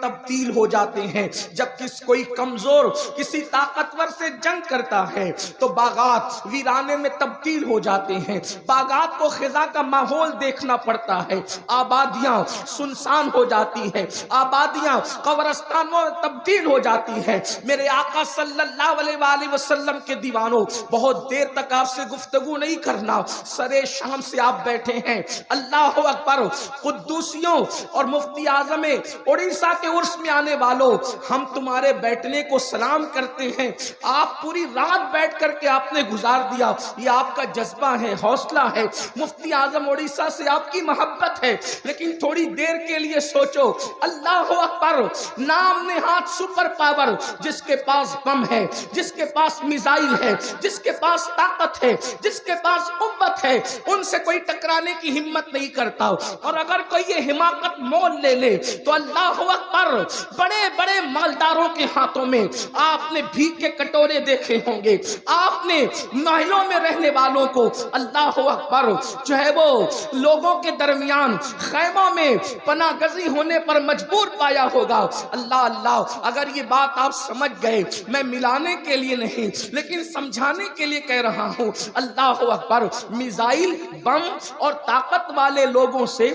तब्दील हो जाते हैं। जब कोई कमजोर किसी ताकतवर से जंग करता है तो बागात वीराने में तब्दील हो जाते हैं। बागात को खिजा का माहौल देखना पड़ता है, आबादियां सुनसान हो जाती है, आबादियां कब्रिस्तानों में तब्दील हो जाती है। मेरे आका सल्लल्लाहु अलैहि वसल्लम के दीवानों, बहुत देर तक आपसे गुफ्तगू नहीं करना, सरे शाम से आप बैठे हैं। अल्लाह अकबर। कुद्दूसियों और मुफ्ती आजम उड़ीसा के उर्स में आने वालों, हम तुम्हारे बैठने को सलाम करते हैं। आप पूरी रात बैठ करके आपने गुजार दिया, ये आपका जज्बा है, हौसला है। मुफ्ती आजम उड़ीसा से आपकी मोहब्बत है, लेकिन थोड़ी देर के लिए सोचो। अल्लाह अकबर। नाम नेहात सुपर पावर, जिसके पास बम है, जिसके पास मिसाइल है, जिसके पास ताकत है, जिसके पास कुव्वत है, उनसे कोई टकराने की हिम्मत नहीं करता। और अगर कोई ये हिमाकत मोल ले ले तो अल्लाह अकबर। बड़े बड़े मालदारों के हाथों में आपने भीख के कटोरे देखे होंगे, आपने महलों में रहने वालों को अल्लाह अकबर जो है वो लोगों के दरमियान खैमों में पनागजी होने पर मजबूर पाया होगा। अल्लाह अल्लाह। अगर ये बात आप समझ गए, मैं मिलाने के लिए नहीं लेकिन समझाने के लिए कह रहा हूं। अल्लाह अकबर। मिसाइल, बम और ताकत वाले लोगों से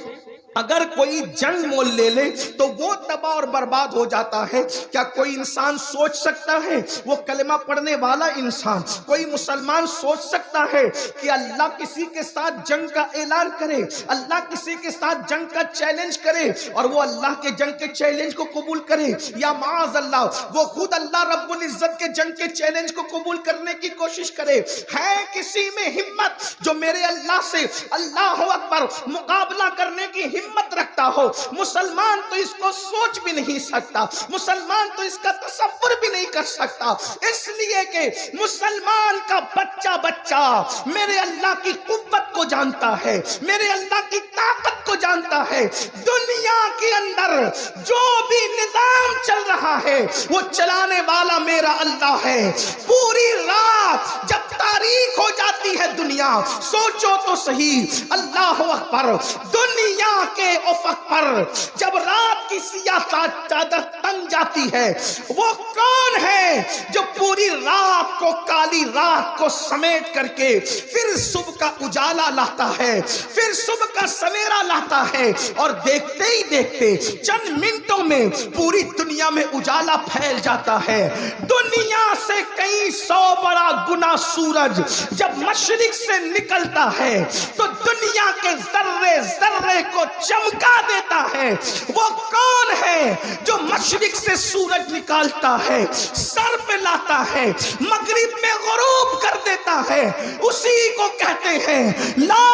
अगर कोई जंग मोल ले ले तो वो तबाह और बर्बाद हो जाता है। क्या कोई इंसान सोच सकता है, वो कलमा पढ़ने वाला इंसान, कोई मुसलमान सोच सकता है कि अल्लाह किसी के साथ जंग का ऐलान करे, अल्लाह किसी के साथ जंग का चैलेंज करे और वो अल्लाह के जंग के चैलेंज को कबूल करे? या माज़ अल्लाह, वो खुद अल्लाह रब्बुल इज्जत के जंग के चैलेंज को कबूल करने की कोशिश करे? है किसी में हिम्मत जो मेरे अल्लाह से अल्लाह अकबर मुकाबला करने की हिम्मत रखता हो? मुसलमान तो इसको सोच भी नहीं सकता, मुसलमान तो इसका तसव्वुर भी नहीं कर सकता, इसलिए कि मुसलमान का बच्चा बच्चा मेरे अल्लाह की कुव्वत को जानता है, मेरे अल्लाह की ताकत को जानता है। दुनिया के अंदर जो भी निजाम चल रहा है वो चलाने वाला मेरा अल्लाह है। पूरी रात जब तारीख हो जाती है दुनिया, सोचो तो सही, अल्लाह अकबर। दुनिया के उफक पर जब रात की सियाह चादर तन जाती है, वो कौन है जो पूरी रात को, काली रात को समेट करके फिर सुबह का उजाला लाता है, फिर सुबह का सवेरा लाता है और देखते ही देखते चंद मिनटों में पूरी दुनिया में उजाला फैल जाता है। दुनिया से कई 100 बड़ा गुना सूरज जब मशरिक से निकलता है तो दुनिया के जर्रे जर्रे को चमका देता है। वो कौन है जो मशरिक से सूरज निकालता है, सर पे लाता है, मगरिब में गुरूब कर देता है? उसी को कहते हैं ला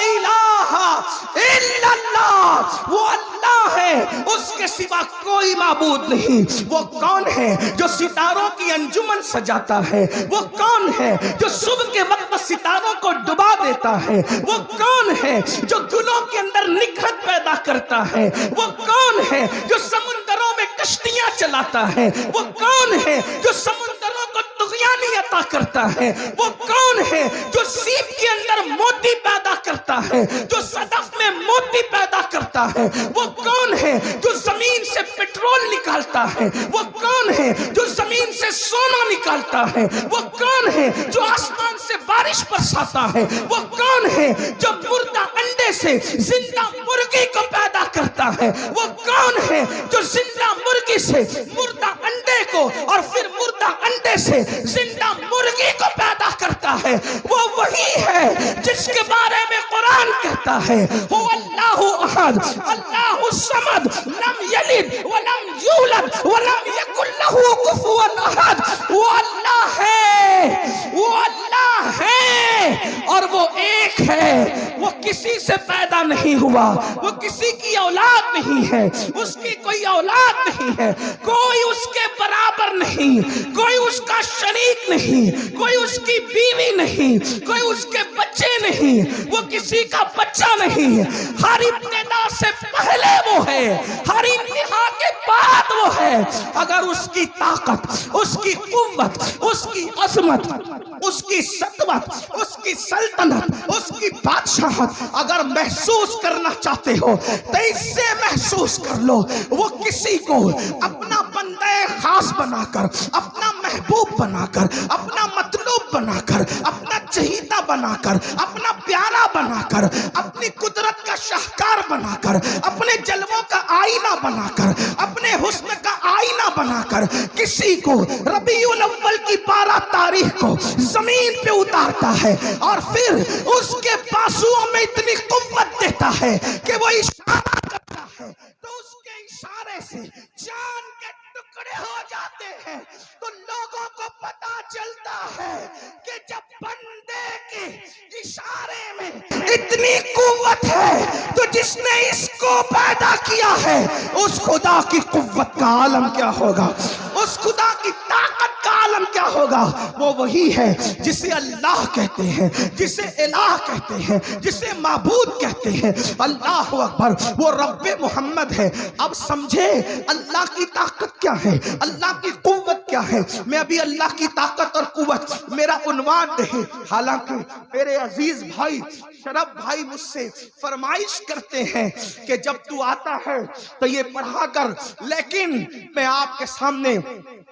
इलाहा इल्लल्लाह। वो अल्लाह है, उसके सिवा कोई माबूद नहीं। वो कौन है जो सितारों की अंजुमन सजाता है? वो कौन है जो सुबह के वक्त सितारों को डुबा देता है? वो कौन है जो गुलों के अंदर निखरत पैदा करता है? वो कौन है जो समुंदरों में कश्तियां चलाता है? वो कौन है जो समुंदरों को तुग़यानी अता करता है? वो कौन है जो सीप के अंदर मोती पैदा करता है, जो सदफ में मोती पैदा करता है? वो कौन है जो जमीन से पेट्रोल निकालता है? वो कौन है जो जमीन से सोना निकालता है? वो कौन है जो आसमान से बारिश बरसाता है? वो कौन है जो मुर्दा अंडे से जिंदा मुर्गी को पैदा करता है? वो कौन है जो जिंदा मुर्गी से मुर्दा अंडे को और फिर मुर्दा अंडे से जिंदा मुर्गी को पैदा करता है? वो वही है जिसके बारे में कुरान कहता है वो अल्लाहु अहद अल्लाहु समद लम यलिद व लम यूलद व लम यकुल लहू कुफुवन अहद। वो अल्लाह है, वो अल्लाह है और वो एक है। वो किसी से पैदा नहीं हुआ, वो किसी की औलाद नहीं है, उसकी कोई औलाद नहीं है, कोई उसके बराबर नहीं, कोई उसका शरीक नहीं, कोई उसकी बीवी नहीं, कोई उसके बच्चे नहीं, वो किसी का बच्चा नहीं। हर इब्तिदा से पहले वो है, हर इंतहा के बाद वो है अगर उसकी ताकत, उसकी कुव्वत, उसकी अजमत, उसकी सतवत, उसकी सल्तनत, उसकी बादशाहत अगर महसूस करना चाहते हो तो इससे महसूस कर लो। वो किसी को अपना बंदे खास बनाकर, अपना महबूब बनाकर, अपना मतलूब बनाकर, अपना चहीता बनाकर, अपना प्यारा बनाकर, अपनी कुदरत का शाहकार बनाकर, अपने जलवों का आईना बनाकर, अपने हुस्न का आईना बनाकर किसी को रबीउल अव्वल की 12 तारीख को जमीन पे उतारता है और फिर उसके बाजुओं में इतनी कुव्वत देता है कि वो इशारा करता है तो उसके इशारे से जान के टुकड़े हो जाते हैं। तो लोगों को पता चलता है कि जब बंदे के इशारे में इतनी कुव्वत है तो जिसने इसको पैदा किया है उस खुदा की कुव्वत का आलम क्या होगा, उस खुदा की ताकत का आलम क्या होगा। वो वही है जिसे अल्लाह कहते हैं, जिसे इलाह कहते हैं, जिसे माबूद कहते हैं। अल्लाह अकबर, वो रब्बे मोहम्मद है। अब समझे अल्लाह की ताकत क्या है, अल्लाह की कुव्वत क्या है। मैं अभी अल्लाह की ताकत और कुव्वत मेरा उन्वान नहीं, हालांकि मेरे अजीज भाई शरफ भाई मुझसे फरमाइश करते हैं कि जब तू आता है तो ये पढ़ा कर, लेकिन मैं आपके सामने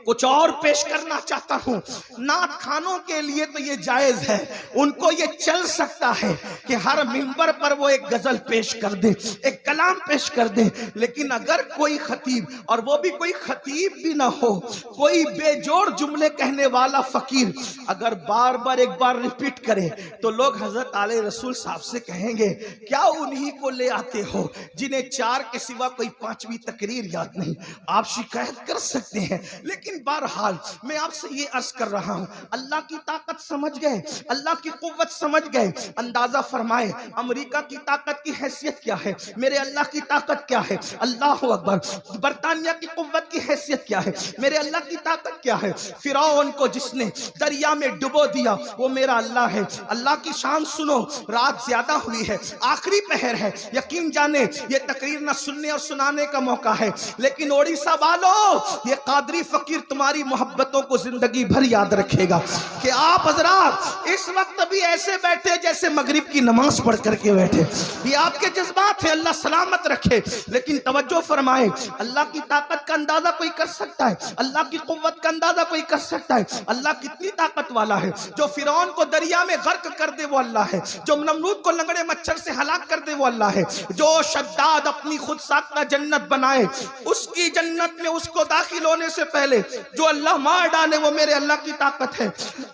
कुछ और पेश करना चाहता हूं। नात खानों के लिए तो ये जायज है, उनको ये चल सकता है कि हर मिंबर पर वो एक गजल पेश कर दे, एक कलाम पेश कर दे। लेकिन अगर कोई खतीब, और वो भी कोई खतीब भी ना हो, कोई बेजोड़ जुमले कहने वाला फकीर अगर बार बार एक बार रिपीट करे तो लोग हजरत आले रसूल साहब से कहेंगे क्या उन्हीं को ले आते हो जिन्हें 4 के सिवा कोई 5वीं तकरीर याद नहीं। आप शिकायत कर सकते हैं, लेकिन बहरहाल मैं आपसे ये अर्ज कर रहा हूं, अल्लाह की ताकत समझ गए, अल्लाह की कुव्वत समझ गए। अंदाजा फरमाए अमेरिका की ताकत की हैसियत क्या है, मेरे अल्लाह की ताकत क्या है। अल्लाह अकबर। बरतानिया की कुव्वत की हैसियत क्या है, मेरे अल्लाह की ताकत क्या है। फिरौन को जिसने दरिया में डुबो दिया वो मेरा अल्लाह है। अल्लाह की शान सुनो, रात ज्यादा हुई है, आखिरी पहर है, यकीन जाने ये तकरीर न सुनने और सुनाने का मौका है, लेकिन ओडिशा वालों ये कादरी फकीर तुम्हारी मोहब्बतों को जिंदगी भर याद रखेगा कि आप हजरात इस वक्त भी ऐसे बैठे जैसे मगरिब की नमाज पढ़ करके बैठे। ये आपके जज्बात है, अल्लाह सलामत रखे। लेकिन तवज्जो फरमाए, अल्लाह की ताकत का अंदाजा कोई कर सकता है, अल्लाह की कुव्वत का अंदाजा कोई कर सकता है। अल्लाह कितनी ताकत वाला है, जो फिरौन को दरिया में गर्क कर दे वो अल्लाह है, जो नमरूद को लंगड़े मच्छर से हलाक कर दे वो अल्लाह है, जो शद्दाद अपनी खुद साख्ता जन्नत बनाए उसकी जन्नत में उसको दाखिल होने से पहले जो अल्लाह मार डाले वो मेरे अल्लाह की ताकत है।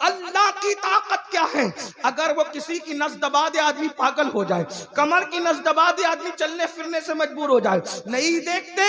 अल्लाह की ताकत क्या है, अगर वो किसी की नस दबा दे आदमी पागल हो जाए, कमर की नस दबा दे आदमी चलने फिरने से मजबूर हो जाए। नहीं देखते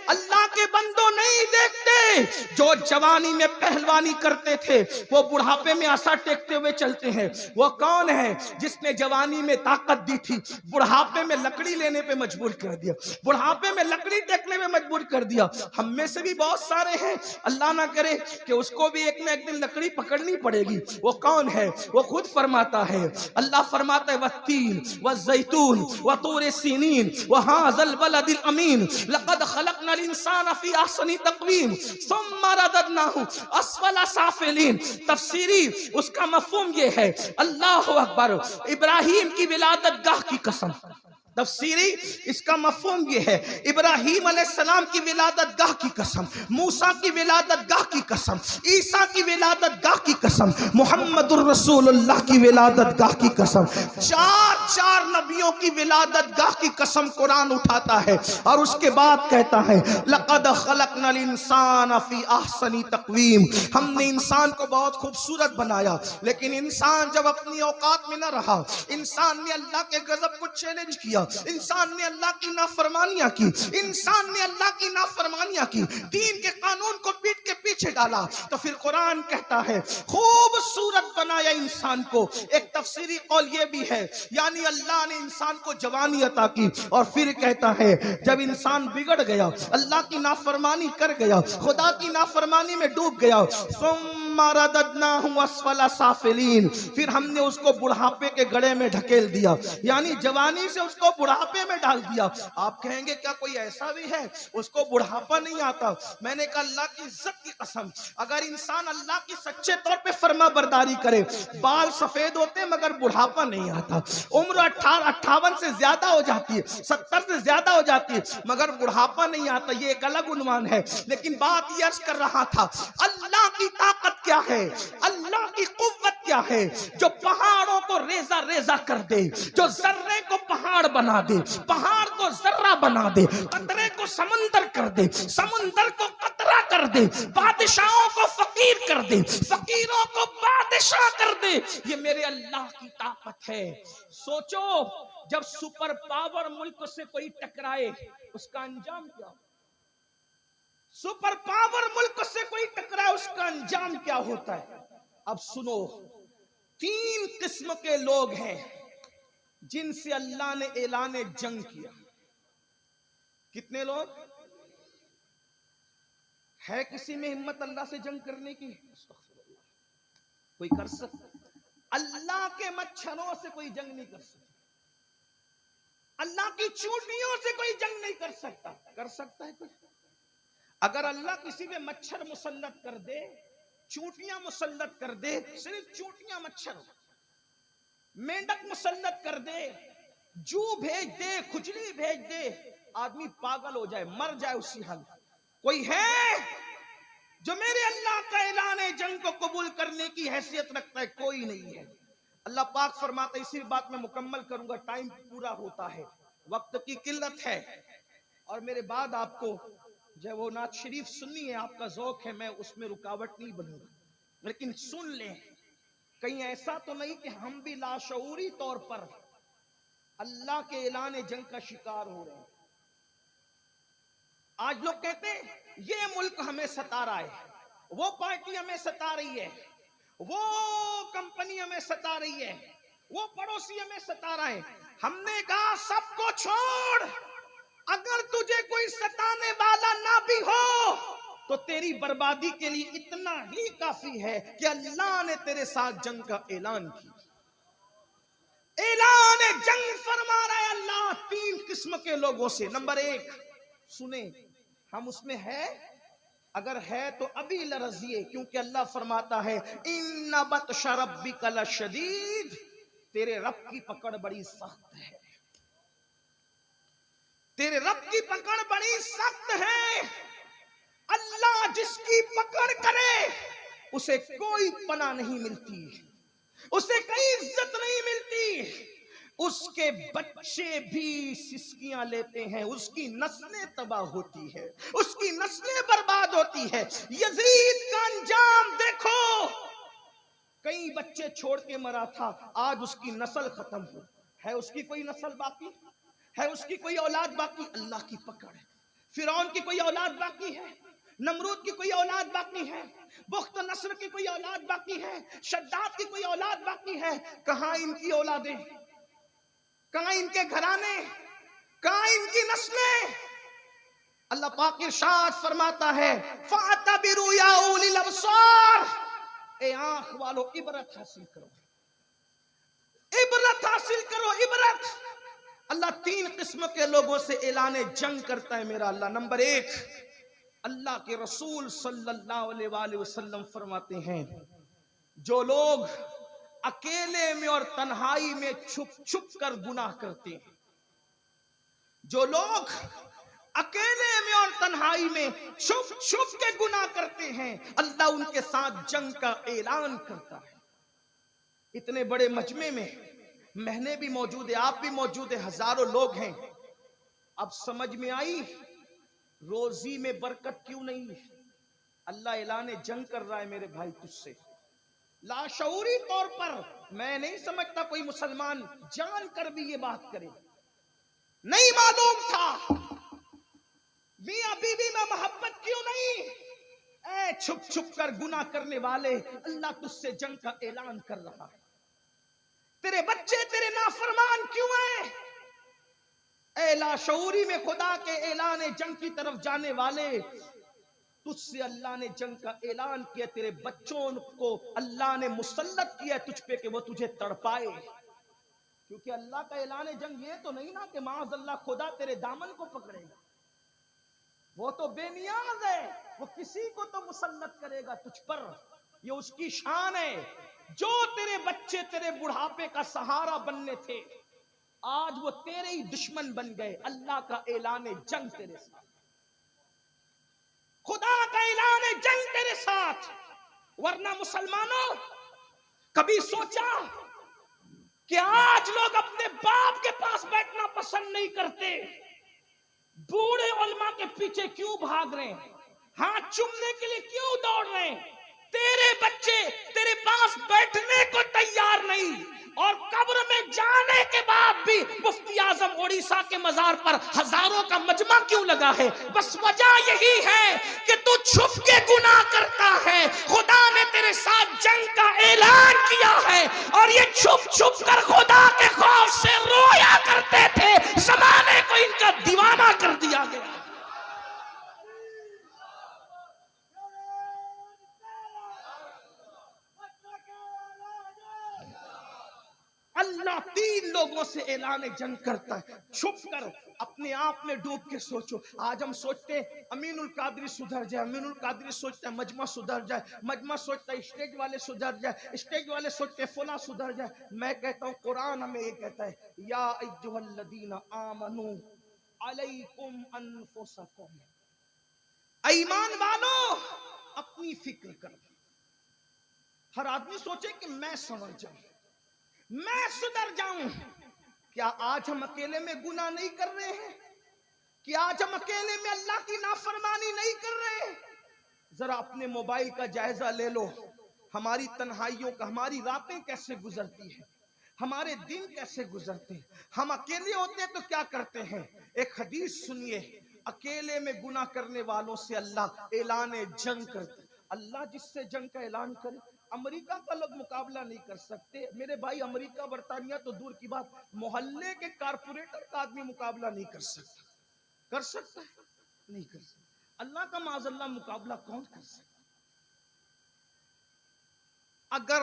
अल्लाह के बंदो, नहीं देखते जो जवानी में पहलवानी करते थे वो बुढ़ापे में आशा टेकते हुए चलते हैं। वो कौन है जिसने जवानी में ताकत दी थी, बुढ़ापे में लकड़ी लेने पे मजबूर कर दिया, बुढ़ापे में लकड़ी टेकने में मजबूर कर दिया। हम में से भी बहुत सारे हैं, अल्लाह ना करे कि उसको भी एक ना एक दिन लकड़ी पकड़नी पड़ेगी। वो कौन है, वो खुद फरमाता है, अल्लाह फरमाता है वत्तीन वज़ैतून वतूर सीनीन वहाज़ल बलदिल अमीन लक़द खलक़नल इंसान फी अहसनी तक़वीम सुम्मा रददनाहु अस्फला साफिलीन। तफसीरी उसका मफ़हूम ये है, अल्लाहु अकबर, इब्राहिम की विलादत गाह की कसम। तफसीरी इसका मफ़हूम ये है, इब्राहीम अलैहिस्सलाम की विलादत गाह की कसम, मूसा की विलादत गाह की कसम, ईसा की विलादत गाह की कसम, मुहम्मदुर रसूलुल्लाह की विलादत गाह की कसम, 4 नबियों की विलादत गाह की कसम कुरान उठाता है और उसके बाद कहता है लक़द खलक़नल इंसान फी अहसनी तक़वीम। हमने इंसान को बहुत खूबसूरत बनाया, लेकिन इंसान जब अपनी औकात में न रहा, इंसान ने अल्लाह के गजब को चैलेंज किया, इंसान ने अल्लाह की नाफरमानियां की, इंसान ने अल्लाह की नाफरमानियां की, दीन के कानून को पीठ के पीछे डाला, तो फिर कुरान कहता है खूबसूरत बनाया इंसान को। एक तफसीरी कौल ये भी है, यानी अल्लाह ने इंसान को जवानी अता की और फिर कहता है जब इंसान बिगड़ गया, अल्लाह की नाफरमानी कर गया, खुदा की नाफरमानी में डूब गया, सुम्मा रददनाहु अस्फला साफिलीन, फिर हमने उसको बुढ़ापे के गड्ढे में ढकेल दिया, यानी जवानी से उसको बुढ़ापे में डाल दिया। आप कहेंगे क्या कोई ऐसा भी है उसको बुढ़ापा नहीं आता? मैंने कहा अल्लाह की इज्जत की कसम, अगर इंसान अल्लाह की सच्चे तौर पे फर्मा बरदारी करे, बाल सफेद होते मगर बुढ़ापा नहीं आता। उम्र 58 से ज्यादा हो जाती है, 70 से ज्यादा हो जाती है, मगर बुढ़ापा नहीं आता। ये एक अलग उन्वान है। लेकिन बात ये अर्ज कर रहा था, अल्लाह की ताकत क्या है, अल्लाह की कुव्वत क्या है, जो पहाड़ों को रेजा रेजा कर दे, जो जर्रे को पहाड़ बना दे, पहाड़ को जर्रा बना दे, कतरे को समंदर कर दे, समंदर को कतरा कर दे, बादशाहों को फकीर कर दे, फकीरों को बादशाह कर दे। ये मेरे अल्लाह की ताकत है। सोचो, जब सुपर पावर मुल्क से कोई टकराए उसका अंजाम क्या? सुपर पावर मुल्क से कोई टकराए उसका अंजाम क्या होता है? अब सुनो, 3 किस्म के लोग हैं जिनसे अल्लाह ने ऐलान जंग किया। कितने लोग है? किसी में हिम्मत अल्लाह से जंग करने की? कोई कर सकता? अल्लाह के मच्छरों से कोई जंग नहीं कर सकता, अल्लाह की चूंटियों से कोई जंग नहीं कर सकता। कर सकता है कोई? अगर अल्लाह किसी पे मच्छर मुसल्लत कर दे, चूंटियां मुसल्लत कर दे, सिर्फ चूंटियां मच्छर, मेंढक मुसल्लत कर दे, जू भेज दे, खुजली भेज दे, आदमी पागल हो जाए, मर जाए उसी हाल। कोई है जो मेरे अल्लाह का ऐलान जंग को कबूल करने की हैसियत रखता है? कोई नहीं है। अल्लाह पाक फरमाता है, इसी बात में मुकम्मल करूंगा, टाइम पूरा होता है, वक्त की किल्लत है, और मेरे बाद आपको जब वो नात शरीफ सुननी है, आपका ज़ौक है, मैं उसमें रुकावट नहीं बनूंगा, लेकिन सुन लें, कहीं ऐसा तो नहीं कि हम भी लाशऊरी तौर पर अल्लाह के ऐलान जंग का शिकार हो रहे हैं। आज लोग कहते हैं ये मुल्क हमें सता रहा है, वो पार्टी हमें सता रही है, वो कंपनी हमें सता रही है, वो पड़ोसी हमें सता रहा है। हमने कहा सबको छोड़, अगर तुझे कोई सताने वाला ना भी हो तो तेरी बर्बादी के लिए इतना ही काफी है कि अल्लाह ने तेरे साथ जंग का ऐलान किया। ऐलान जंग फरमा रहा है अल्लाह 3 किस्म के लोगों से। नंबर 1 सुने, हम उसमें है? अगर है तो अभी लरजिए, क्योंकि अल्लाह फरमाता है इन्ना बत्शा रब्बिका लशदीद, तेरे रब की पकड़ बड़ी सख्त है, तेरे रब की पकड़ बड़ी सख्त है। अल्लाह जिसकी पकड़ करे उसे कोई पनाह नहीं मिलती, उसे कोई इज्जत नहीं मिलती, उसके बच्चे भी सिसकियां लेते हैं, उसकी नस्लें तबाह होती है, उसकी नस्लें बर्बाद होती है। यजीद का अंजाम देखो, कई बच्चे छोड़ के मरा था, आज उसकी नस्ल खत्म हो, है उसकी कोई नस्ल बाकी? है उसकी कोई औलाद बाकी? अल्लाह की पकड़ है। फिरौन की कोई औलाद बाकी है? नमरूद की कोई औलाद बाकी है? बुख्त नस्र की कोई औलाद बाकी है? शद्दाद की कोई औलाद बाकी है? कहां इनकी औलादें, कहां इनके घराने, कहां इनकी नस्लें? अल्लाह पाक इरशाद फरमाता है फातबिरू या उलिल अबसार, ए आंख वालों इबरत हासिल करो, इबरत हासिल करो, इबरत। अल्लाह 3 किस्म के लोगों से ऐलान जंग करता है मेरा अल्लाह। नंबर 1, अल्लाह के रसूल सल्लल्लाहु अलैहि वसल्लम फरमाते हैं, जो लोग अकेले में और तन्हाई में छुप छुप कर गुनाह करते हैं, जो लोग अकेले में और तन्हाई में छुप छुप के गुनाह करते हैं, अल्लाह उनके साथ जंग का ऐलान करता है। इतने बड़े मजमे में महने भी मौजूद है, आप भी मौजूद है, हजारों लोग हैं। अब समझ में आई रोजी में बरकत क्यों नहीं? अल्लाह ऐलान जंग कर रहा है मेरे भाई तुझसे, लाशऊरी तौर पर। मैं नहीं समझता कोई मुसलमान जान कर भी ये बात करे। नहीं मालूम था मियां बीवी में मोहब्बत क्यों नहीं? ऐ छुप छुप कर गुनाह करने वाले, अल्लाह तुझसे जंग का ऐलान कर रहा है। तेरे बच्चे तेरे नाफरमान क्यों हैं? ऐ लाशऊरी में खुदा के ऐलान जंग की तरफ जाने वाले, तुझसे अल्लाह ने जंग का ऐलान किया, तेरे बच्चों को अल्लाह ने मुसल्लत किया तुझ पे कि वो तुझे तड़पाए। क्योंकि अल्लाह का ऐलान जंग ये तो नहीं ना कि माज़ अल्लाह खुदा तेरे दामन को पकड़ेगा, वो तो बेनियाज है, वो किसी को तो मुसल्लत करेगा तुझ पर, ये उसकी शान है। जो तेरे बच्चे तेरे बुढ़ापे का सहारा बनने थे, आज वो तेरे ही दुश्मन बन गए। अल्लाह का ऐलान जंग तेरे साथ, खुदा का ऐलान जंग तेरे साथ। वरना मुसलमानों, कभी सोचा कि आज लोग अपने बाप के पास बैठना पसंद नहीं करते, बूढ़े उलमा के पीछे क्यों भाग रहे हैं, हाथ चूमने के लिए क्यों दौड़ रहे हैं? तेरे बच्चे तेरे पास बैठने को तैयार नहीं, और कब्र में जाने के बाद भी मुफ्ती आजम उड़ीसा के मजार पर हजारों का मजमा क्यों लगा है? बस वजह यही है कि तू छुप के गुनाह करता है। खुदा ने तेरे साथ जंग का ऐलान किया है, और ये छुप छुप कर खुदा के खौफ से रोया करते थे। जमाने को इनका दीवाना कर दिया गया। अल्लाह तीन लोगों से ऐलान जंग करता है, छुप कर, अपने आप में डूब के सोचो। आज हम सोचते हैं अमीनुल कादरी सुधर जाए, अमीनुल कादरी सोचता है मजमा सुधर जाए, मजमा सोचता है स्टेज वाले सुधर जाए, स्टेज वाले सोचते हैं फला सुधर जाए। मैं कहता हूँ कुरान हमें ये कहता है, या अय्युहल्लज़ीना आमनू अलैकुम अनफुसकुम, ईमान वालो अपनी फिक्र करो। हर आदमी सोचे कि मैं समझ जाऊं, मैं सुधर जाऊं। क्या आज हम अकेले में गुनाह नहीं कर रहे हैं? क्या आज हम अकेले में अल्लाह की नाफरमानी नहीं कर रहे हैं? जरा अपने मोबाइल का जायजा ले लो, हमारी तन्हाइयों का, हमारी रातें कैसे गुजरती है, हमारे दिन कैसे गुजरते हैं। हम अकेले होते हैं तो क्या करते हैं? एक हदीस सुनिए, अकेले में गुनाह करने वालों से अल्लाह ऐलान जंग करते। अल्लाह जिससे जंग का ऐलान करे, अमेरिका का लोग मुकाबला नहीं कर सकते मेरे भाई। अमेरिका बरतानिया तो दूर की बात, मोहल्ले के कारपोरेटर का आदमी मुकाबला नहीं कर सकता। कर सकता है? नहीं कर सकता। अल्लाह का माज़अल्लाह मुकाबला कौन कर सकता? अगर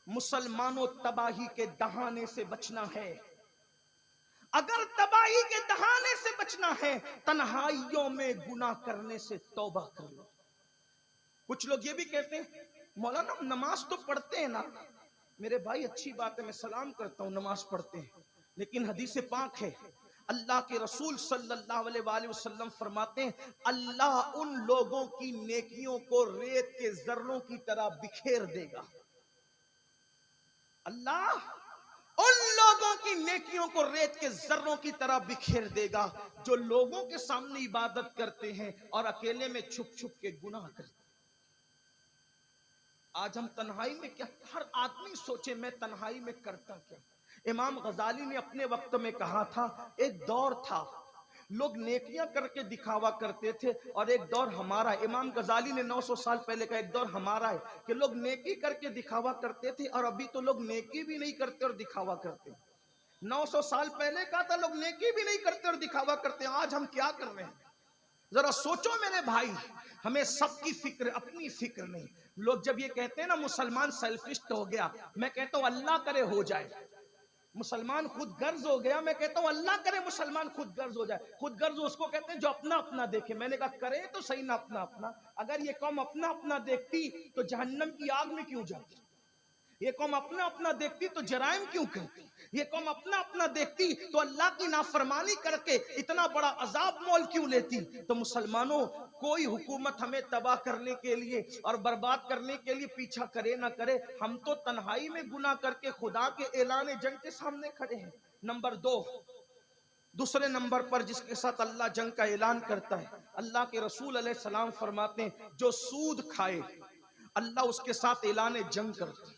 मुसलमानों तबाही के दहाने से बचना है, अगर तबाही के दहाने से बचना है, तन्हाइयों में गुनाह करने से तौबा कर लो। कुछ लोग ये भी कहते हैं मौलाना नमाज तो पढ़ते हैं ना। मेरे भाई अच्छी बात है, मैं सलाम करता हूँ, नमाज पढ़ते हैं, लेकिन हदीस पाक है, अल्लाह के रसूल सल्लल्लाहु अलैहि वसल्लम फरमाते हैं, अल्लाह उन लोगों की नेकियों को रेत के जर्रों की तरह बिखेर देगा। अल्लाह उन लोगों की नेकियों को रेत के जर्रों की तरह बिखेर देगा जो लोगों के सामने इबादत करते हैं और अकेले में छुप छुप के गुनाह करते हैं। आज हम तन्हाई में क्या, हर आदमी सोचे मैं तन्हाई में करता क्या। इमाम गजाली ने अपने वक्त में कहा था, एक दौर था लोग नेकियां करके दिखावा करते थे, और एक दौर हमारा, इमाम गजाली ने 900 साल पहले का, एक दौर हमारा है कि लोग नेकी करके दिखावा करते थे, और अभी तो लोग नेकी भी नहीं करते और दिखावा करते। 900 साल पहले का था लोग नेकी भी नहीं करते और दिखावा करते, आज हम क्या कर रहे हैं? जरा सोचो मेरे भाई, हमें सबकी फिक्र, अपनी फिक्र नहीं। लोग जब ये कहते हैं ना मुसलमान सेल्फिस्ट हो गया, मैं कहता हूं अल्लाह करे हो जाए। मुसलमान खुद गर्ज हो गया, मैं कहता हूं अल्लाह करे मुसलमान खुद गर्ज हो जाए। खुद गर्ज उसको कहते हैं जो अपना अपना देखे। मैंने कहा करे तो सही ना अपना अपना। अगर ये कौम अपना अपना देखती तो जहन्नम की आग में क्यों जाती? ये कौम अपना अपना देखती तो जराइम क्यों करती? ये कौम अपना अपना देखती तो अल्लाह की नाफरमानी करके इतना बड़ा अजाब मोल क्यों लेती? तो मुसलमानों, कोई हुकूमत हमें तबाह करने के लिए और बर्बाद करने के लिए पीछा करे ना करे, हम तो तन्हाई में गुनाह करके खुदा के ऐलान जंग के सामने खड़े हैं। नंबर 2, दूसरे नंबर पर जिसके साथ अल्लाह जंग का ऐलान करता है, अल्लाह के रसूल अलैहि सलाम फरमाते हैं जो सूद खाए, अल्लाह उसके साथ ऐलान जंग करता है।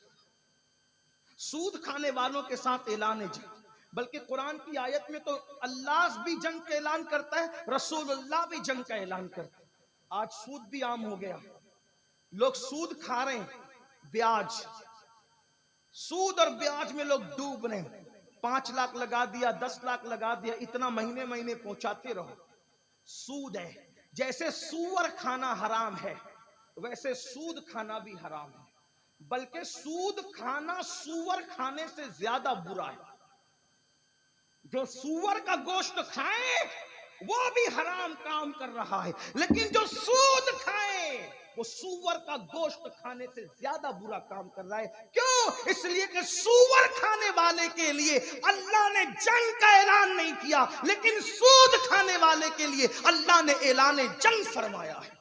सूद खाने वालों के साथ ऐलान जंग, बल्कि कुरान की आयत में तो अल्लाह भी जंग का ऐलान करता है, रसूलुल्लाह भी जंग का ऐलान करता है। आज सूद भी आम हो गया, लोग सूद खा रहे हैं, ब्याज, सूद और ब्याज में लोग डूब रहे हैं। 5 लाख लगा दिया, 10 लाख लगा दिया, इतना महीने महीने पहुंचाते रहो। सूद है, जैसे सूअर खाना हराम है वैसे सूद खाना भी हराम है, बल्कि सूद खाना सूअर खाने से ज्यादा बुरा है। जो सूअर का गोश्त खाए वो भी हराम काम कर रहा है, लेकिन जो सूद खाए वो सूअर का गोश्त खाने से ज्यादा बुरा काम कर रहा है। क्यों? इसलिए कि सूअर खाने वाले के लिए अल्लाह ने जंग का ऐलान नहीं किया, लेकिन सूद खाने वाले के लिए अल्लाह ने ऐलान जंग फरमाया है।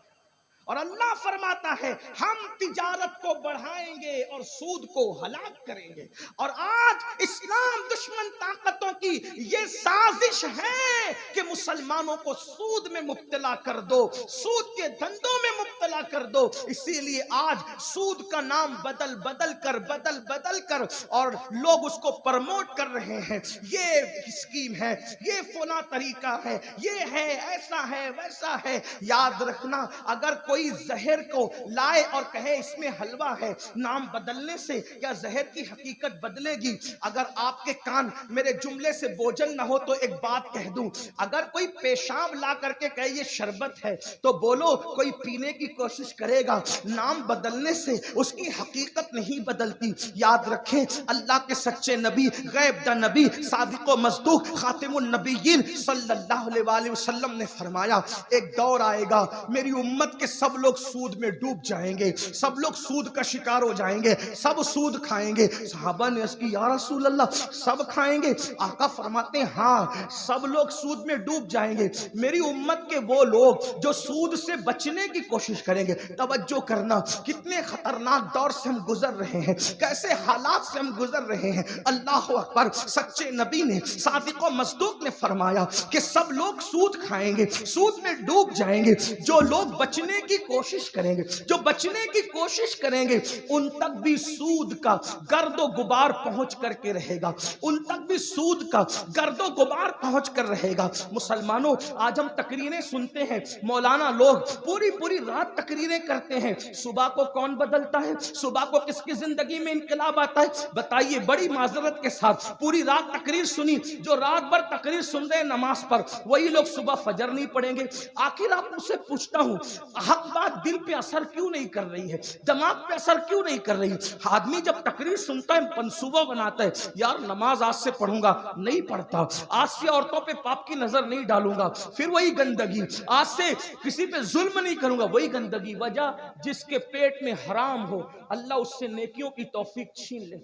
और अल्लाह फरमाता है हम तिजारत को बढ़ाएंगे और सूद को हलाक करेंगे। और आज इस्लाम दुश्मन ताकतों की ये साजिश है कि मुसलमानों को सूद में मुब्तला कर दो, सूद के धंधों में मुब्तला कर दो। इसीलिए आज सूद का नाम बदल बदल कर और लोग उसको प्रमोट कर रहे हैं। ये स्कीम है, ये फला तरीका है, ये है, ऐसा है, वैसा है। याद रखना, अगर कोई जहर को लाए और कहे इसमें हलवा है, नाम बदलने से क्या जहर की हकीकत बदलेगी? अगर आपके कान मेरे जुमले से बोझल ना हो तो एक बात कह दूं, अगर कोई पेशाब ला करके कहे ये शरबत है तो बोलो कोई पीने की कोशिश करेगा, नाम बदलने से उसकी हकीकत नहीं बदलती। याद रखें, अल्लाह के सच्चे नबी, गैब दा नबी, सादिक व मस्दूक, खातिमुन नबिय्यीन सल्लल्लाहु अलैहि वसल्लम ने फरमाया एक दौर आएगा मेरी उम्मत के सब लोग सूद में डूब जाएंगे, सब लोग सूद का शिकार हो जाएंगे, सब सूद खाएंगे। सहाबा ने अर्ज़ की या रसूल अल्लाह सब खाएंगे? आका फरमाते हैं हाँ, सब लोग सूद में डूब जाएंगे। मेरी उम्मत के वो लोग जो सूद से बचने की कोशिश करेंगे। तवज्जो करना, कितने खतरनाक दौर से हम गुजर रहे हैं, कैसे हालात से हम गुजर रहे हैं। अल्लाह अकबर, सच्चे नबी ने, सादिक व मस्दूक ने फरमाया कि सब लोग सूद खाएंगे, सूद में डूब जाएंगे। जो लोग बचने की कोशिश करेंगे, जो बचने की कोशिश करेंगे, उन तक भी सूद का गर्दो गुबार पहुंच करके रहेगा, उन तक भी सूद का गर्दो गुबार पहुंच कर रहेगा। मुसलमानों, आज हम तकरीरें सुनते हैं, मौलाना लोग पूरी पूरी रात तकरीरें करते हैं। सुबह को कौन बदलता है? सुबह को किसकी जिंदगी में इंकलाब आता है? बताइए। बड़ी माजरत के साथ पूरी रात तकरीर सुनी, जो रात भर तकरीर सुन रहे हैं नमाज पर, वही लोग सुबह फजर नहीं पढ़ेंगे। आखिर आप मुझसे पूछता हूं, हक बात दिल पे असर क्यों नहीं कर रही है, दिमाग पे असर क्यों नहीं कर रही? आदमी जब तकरीर सुनता है मंसूबा बनाता है, यार नमाज आज से पढ़ूंगा, नहीं पढ़ता। आज से औरतों पे पाप की नजर नहीं डालूंगा, फिर वही गंदगी। आज से किसी पे जुल्म नहीं करूंगा, वही गंदगी। वजह, जिसके पेट में हराम हो अल्लाह उससे नेकियों की तौफीक छीन ले।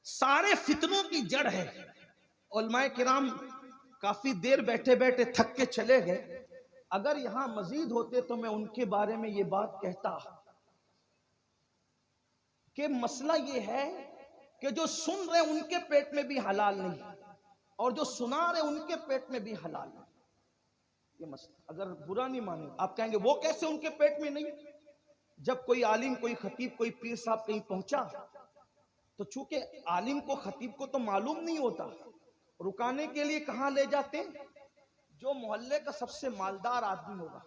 सारे फितनों की जड़ है। उलमाए किराम काफी देर बैठे बैठे थक के चले गए। अगर यहां मजीद होते तो मैं उनके बारे में ये बात कहता कि मसला ये है कि जो सुन रहे उनके पेट में भी हलाल नहीं, और जो सुना रहे उनके पेट में भी हलाल नहीं। ये मसला, अगर बुरा नहीं माने, आप कहेंगे वो कैसे उनके पेट में नहीं? जब कोई आलिम, कोई खतीब, कोई पीर साहब कहीं पहुंचा तो चूंकि आलिम को, खतीब को तो मालूम नहीं होता, रुकाने के लिए कहां ले जाते? जो मोहल्ले का सबसे मालदार आदमी होगा,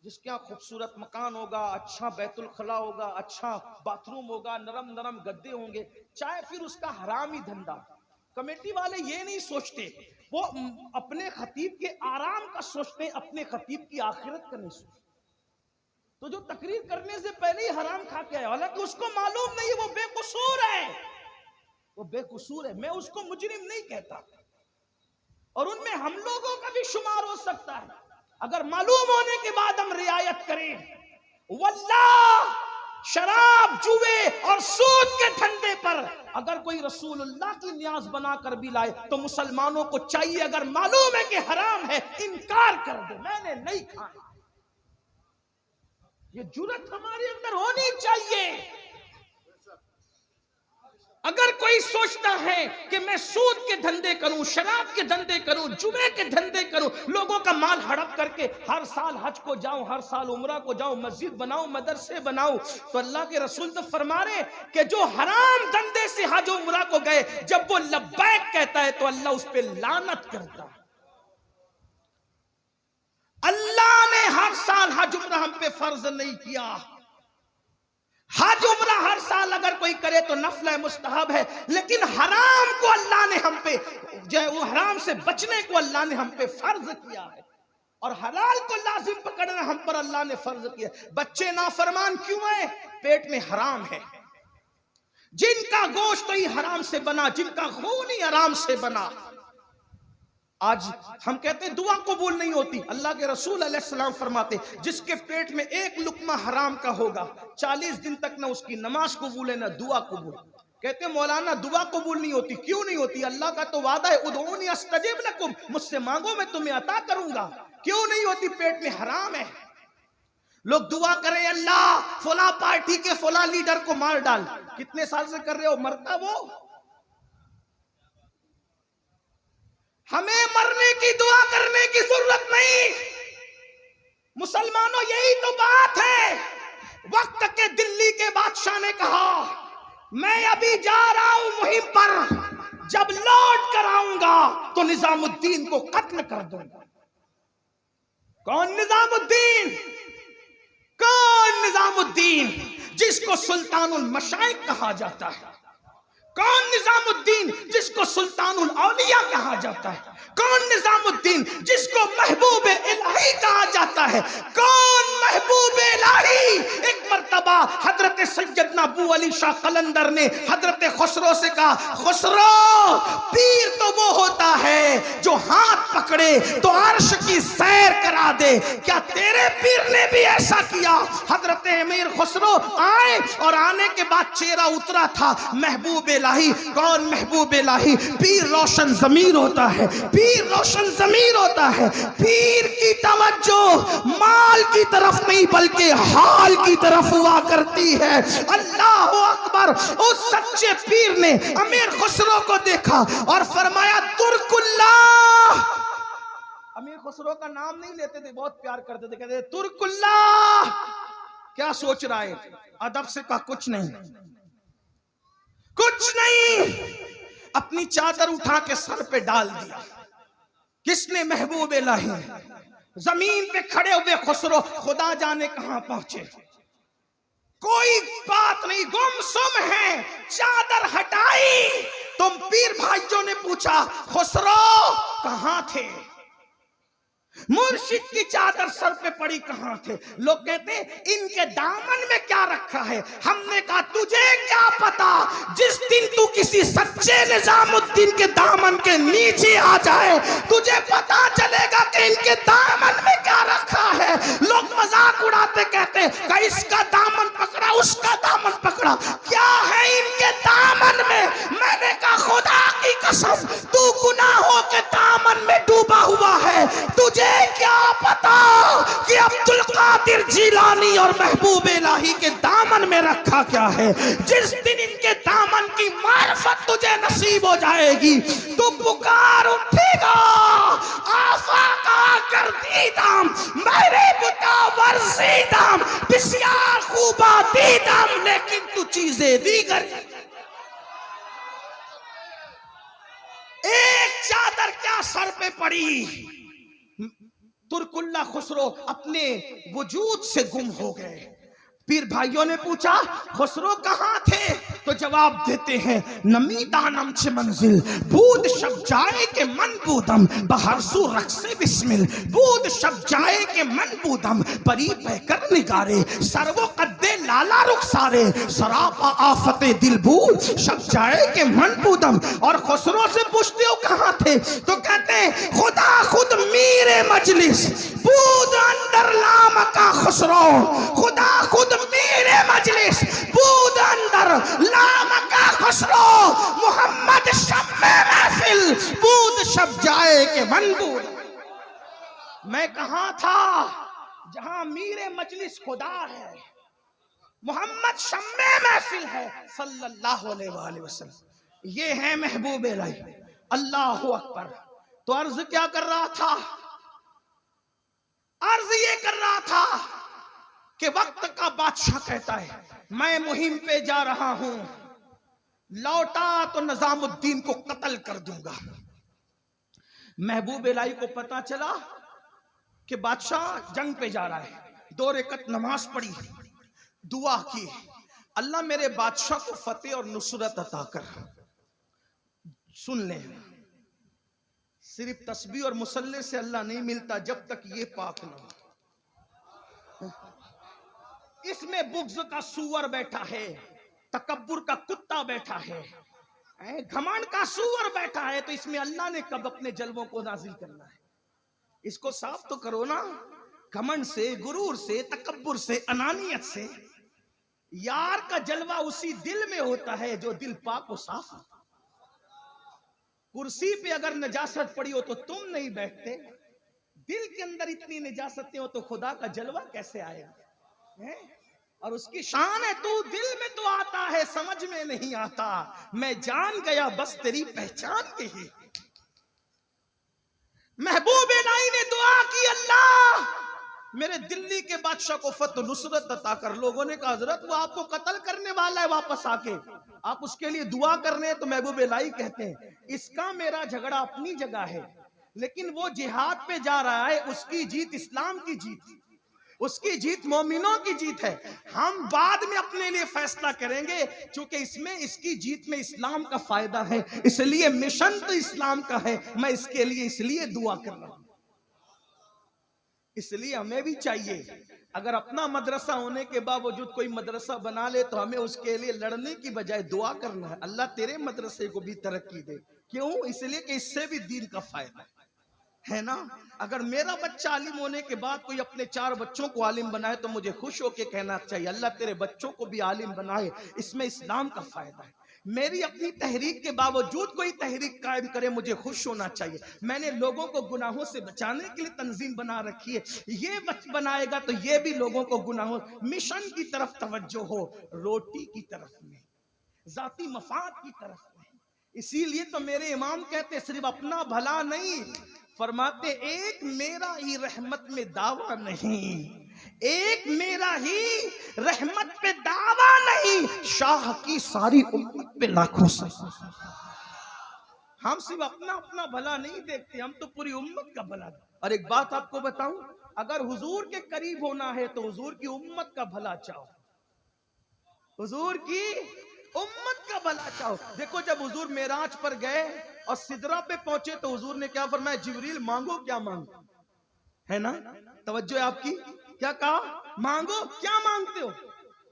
जिसके यहाँ खूबसूरत मकान होगा, अच्छा बैतुल खला होगा, अच्छा बाथरूम होगा, नरम नरम गद्दे होंगे, चाहे फिर उसका हराम ही धंधा। कमेटी वाले ये नहीं सोचते, वो अपने खतीब के आराम का सोचते, अपने खतीब की आखिरत का नहीं सोचते। तो जो तकरीर करने से पहले ही हराम खा के आया, हालांकि उसको मालूम नहीं, वो बेकसूर है, वो बेकसूर है। मैं उसको मुजरिम नहीं कहता, और उनमें हम लोगों का भी शुमार हो सकता है, अगर मालूम होने के बाद हम रियायत करें। वल्लाह, शराब, जुए और सूद के धंधे पर अगर कोई रसूलुल्लाह की न्याज बनाकर भी लाए तो मुसलमानों को चाहिए, अगर मालूम है कि हराम है, इनकार कर दे, मैंने नहीं खाया। ये जुर्रत हमारे अंदर होनी चाहिए। अगर कोई सोचता है कि मैं सूद के धंधे करूं, शराब के धंधे करूं, जुए के धंधे करूं, लोगों का माल हड़प करके हर साल हज को जाऊं, हर साल उम्रा को जाऊं, मस्जिद बनाऊं, मदरसे बनाऊं, तो अल्लाह के रसूल तो फरमा रहे कि जो हराम धंधे से हज उम्रा को गए, जब वो लब्बैक कहता है तो अल्लाह उस पर लानत करता है। अल्लाह ने हर साल हज उम्रा हम पे फर्ज नहीं किया। हज उम्रा हर साल अगर कोई करे तो नफल है, मुस्तहब है, लेकिन हराम को अल्लाह ने हम पे, जो है वो हराम से बचने को अल्लाह ने हम पे फर्ज किया है। और हलाल को लाजिम पकड़ना हम पर अल्लाह ने फर्ज किया। बच्चे नाफरमान क्यों है? पेट में हराम है। जिनका गोश्त ही हराम से बना, जिनका खून ही हराम से बना। आज हम कहते हैं दुआ कबूल नहीं होती। अल्लाह के रसूल अलैहिस्सलाम फरमाते जिसके पेट में एक लुकमा हराम का होगा 40 दिन तक ना उसकी नमाज कबूल है ना दुआ कबूल। कहते हैं मौलाना दुआ कबूल नहीं होती, क्यों नहीं होती? अल्लाह का तो वादा है उदऊनी अस्तजिब लकुम, मुझसे मांगो मैं तुम्हें अता करूंगा। क्यों नहीं होती? पेट में हराम है। लोग दुआ करें अल्लाह फला पार्टी के फला लीडर को मार डाल। कितने साल से कर रहे हो? मरता वो? हमें मरने की दुआ करने की जरूरत नहीं। मुसलमानों यही तो बात है। वक्त के दिल्ली के बादशाह ने कहा मैं अभी जा रहा हूं मुहिम पर, जब लौट कर आऊंगा तो निजामुद्दीन को कत्ल कर दूंगा। कौन निजामुद्दीन? कौन निजामुद्दीन जिसको सुल्तानुल मशाइख कहा जाता है? कौन निजामुद्दीन जिसको सुल्तानुल औलिया कहा जाता है? कौन निजामुद्दीन जिसको महबूब इलाही कहा जाता है? कौन महबूब इलाही? एक मर्तबा हजरत सैयदना अबू अली शाह कलंदर ने हजरत खुसरो से कहा खुसरो पीर तो वो होता है जो हाथ पकड़े तो अर्श की सैर करा दे। क्या तेरे पीर ने भी ऐसा किया? हजरत अमीर खुसरो आए और आने के बाद चेहरा उतरा था महबूब इलाही। कौन महबूब इलाही? पीर रोशन ज़मीर होता है, पीर रोशन ज़मीर होता है। पीर की तवज्जो माल की तरफ नहीं बल्कि हाल की तरफ हुआ करती है। अल्लाह अकबर। उस सच्चे पीर ने अमीर खुसरो को देखा और फरमाया तुर्कुल्लाह। अमीर खुसरो का नाम नहीं लेते थे, बहुत प्यार करते थे, कहते थे तुर्कुल्लाह। क्या सोच रहा है? अदब से कहा कुछ नहीं, कुछ नहीं। अपनी चादर उठा के सर पे डाल दिया। किसने? महबूब इलाही। जमीन पे खड़े हुए खुसरो खुदा जाने कहां पहुंचे। कोई बात नहीं, गुमसुम है। चादर हटाई। तुम पीर भाइयों ने पूछा खुसरो कहां थे? मुर्शिद की चादर सर पे पड़ी कहां थे? लोग कहते हैं इनके दामन में क्या रखा है। हमने कहा तुझे क्या पता? जिस दिन तू किसी सच्चे निजामुद्दीन के दामन के नीचे आ जाए तुझे पता चलेगा कि इनके दामन में क्या रखा है। लोग मजाक उड़ाते कहते हैं इसका दामन पकड़ा, उसका दामन पकड़ा। क्या है इनके दामन में? मैंने कहा खुदा की कसम तू गुनाहों के दामन में डूबा हुआ है। तुझे क्या पता कि अब्दुल कादिर जिलानी और महबूब इलाही के दामन में रखा क्या है। जिस दिन इनके दामन की मार्फत तुझे नसीब हो जाएगी तो पुकार उठेगा आफा का कर दीदाम मेरे बुता वर्जीदाम बिस्यार खूबा दीदाम लेकिन तू चीजें दीगर। एक चादर क्या सर पे पड़ी। तुर्कुल्ला खुसरो अपने वजूद से गुम हो गए। पीर भाइयों ने पूछा खुसरो कहां थे? तो जवाब देते हैं नमी दानम से मंजिल बूद शब जाए के मन बूदम बहरसू रक्से बिस्मिल बूद शब जाए के मन बूदम परी पैकर निगारे सर्वो कद्दे लाला रुखसारे सरापा आफते दिल बूद शब जाए के मन बूदम। और खुसरो से पूछते हो कहां थे? तो कहते हैं खुदा खुद मीरे मजलिस बूद अंदर लाम का खुसरो। खुदा खुद मीरे मजलिस बूद अंदर लाम का खुसरो। मोहम्मद शम्मे महफिल बूद शब जाए के मनबूद। मैं कहां था? जहां मीरे मजलिस खुदा है, मोहम्मद शम्मे महफिल है सल्लल्लाहु अलैहि वसल्लम। ये है महबूब इलाही। अल्लाहु अकबर। तो अर्ज क्या कर रहा था? अर्ज ये कर रहा था कि वक्त का बादशाह कहता है मैं मुहिम पे जा रहा हूं, लौटा तो निजामुद्दीन को कत्ल कर दूंगा। महबूब इलाही को पता चला कि बादशाह जंग पे जा रहा है। 2 रकअत नमाज पढ़ी, दुआ की अल्लाह मेरे बादशाह को फतेह और नुसरत अता कर। सुन ले सिर्फ तस्बीह और मुसल्ले से अल्लाह नहीं मिलता जब तक ये पाक ना हो। इसमें बुग़्ज़ का सूअर बैठा है, तकब्बुर का कुत्ता बैठा है, घमंड का सूअर बैठा है, तो इसमें अल्लाह ने कब अपने जलवों को नाजिल करना है? इसको साफ तो करो ना, घमंड से, गुरूर से, तकब्बुर से, अनानियत से। यार का जलवा उसी दिल में होता है जो दिल पाक और साफ हो। कुर्सी पे अगर नजासत पड़ी हो तो तुम नहीं बैठते, दिल के अंदर इतनी नजासतें हो तो खुदा का जलवा कैसे आएगा? है? और उसकी शान है, तू दिल में तो आता है समझ में नहीं आता, मैं जान गया बस तेरी पहचान के ही। महबूब इलाही ने दुआ की, अल्लाह मेरे दिल्ली के बादशाह को फतह नुसरत अता कर। लोगों ने कहा हजरत वो आपको कत्ल करने वाला है वापस आके, आप उसके लिए दुआ करने हैं। तो महबूब इलाही कहते हैं इसका मेरा झगड़ा अपनी जगह है, लेकिन वो जिहाद पे जा रहा है, उसकी जीत इस्लाम की जीत, उसकी जीत मोमिनों की जीत है। हम बाद में अपने लिए फैसला करेंगे, क्योंकि इसमें इसकी जीत में इस्लाम का फायदा है, इसलिए मिशन तो इस्लाम का है। मैं इसके लिए इसलिए दुआ कर रहा हूं। इसलिए हमें भी चाहिए, अगर अपना मदरसा होने के बावजूद कोई मदरसा बना ले तो हमें उसके लिए लड़ने की बजाय दुआ करना है, अल्लाह तेरे मदरसे को भी तरक्की दे। क्यों? इसलिए कि इससे भी दीन का फायदा है ना। अगर मेरा बच्चा आलिम होने के बाद कोई अपने 4 बच्चों को आलिम बनाए तो मुझे खुश होकर कहना चाहिए अल्लाह तेरे बच्चों को भी आलिम बनाए, इसमें इस्लाम का फायदा है। मेरी अपनी तहरीक के बावजूद कोई तहरीक कायम करे, मुझे खुश होना चाहिए। मैंने लोगों को गुनाहों से बचाने के लिए तंजीम बना रखी है, ये बनाएगा तो ये भी लोगों को गुनाहों, मिशन की तरफ तवज्जो हो, रोटी की तरफ में, जाती मफाद की तरफ में। इसीलिए तो मेरे इमाम कहते सिर्फ अपना भला नहीं, फरमाते एक मेरा ही रहमत में दावा नहीं, एक मेरा ही रहमत पे दावा नहीं, शाह की सारी उम्मत पे लाखों से। हम सिर्फ अपना अपना भला नहीं देखते, हम तो पूरी उम्मत का भला। और एक बात आपको बताऊं, अगर हुजूर के करीब होना है तो हुजूर की उम्मत का भला चाहो, हुजूर की उम्मत का भला चाहो। देखो जब हुजूर मेराज पर गए और सिदरा पे पहुंचे तो हुजूर ने क्या फरमाया? जिब्रील मांगो, क्या मांगो, है ना, तवज्जो है आपकी। क्या कहा? मांगो, क्या मांगते हो?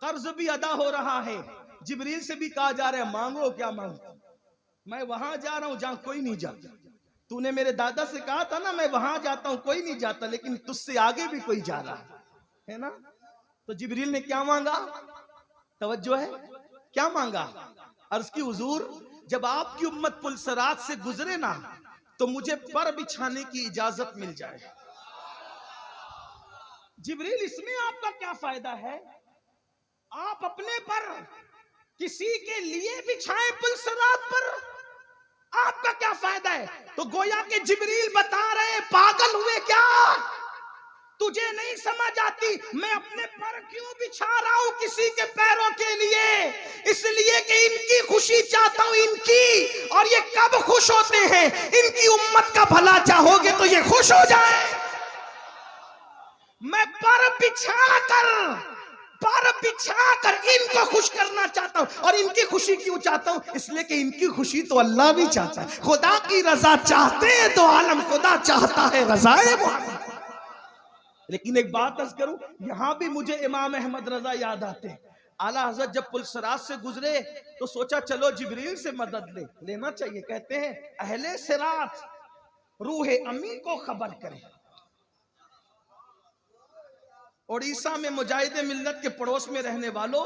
कर्ज भी अदा हो रहा है, जिब्रील से भी कहा जा रहा है मांगो, क्या मांगते हो? मैं वहां जा रहा हूं जहां कोई नहीं जाता। तूने मेरे दादा से कहा था ना मैं वहां जाता हूं, कोई नहीं जाता, लेकिन तुझसे आगे भी कोई जा रहा है ना। तो जिब्रील ने क्या मांगा? तवज्जो है, क्या मांगा? अर्ज की हुजूर जब आपकी उम्मत पुलसरात से गुजरे ना तो मुझे पर बिछाने की इजाजत मिल जाए। जिब्रील इसमें आपका क्या फायदा है? आप अपने पर किसी के लिए बिछाएं पुलसरात पर, आपका क्या फायदा है? तो गोया के जिब्रील बता रहे पागल हुए क्या? तुझे नहीं समझ आती मैं अपने पर क्यों बिछा रहा हूं किसी के पैरों के लिए? इसलिए कि इनकी खुशी चाहता हूं, इनकी। और ये कब खुश होते हैं? इनकी उम्मत का भला चाहोगे तो ये खुश हो जाए। मैं पर बिछा कर इनको खुश करना चाहता हूं। और इनकी खुशी क्यों चाहता हूं? इसलिए कि इनकी खुशी तो अल्लाह भी चाहता है। खुदा की रजा चाहते हैं तो आलम खुदा चाहता है रज़ाए मुहम्मद। लेकिन एक बात अर्ज करूं, यहां भी मुझे इमाम अहमद रजा याद आते हैं। आला हजरत जब पुलसरात से गुजरे तो सोचा चलो जिब्रील से मदद लेना चाहिए। कहते हैं अहले सिरात रूह अमी को खबर करें। उड़ीसा में मुजाहिद मिल्लत के पड़ोस में रहने वालों,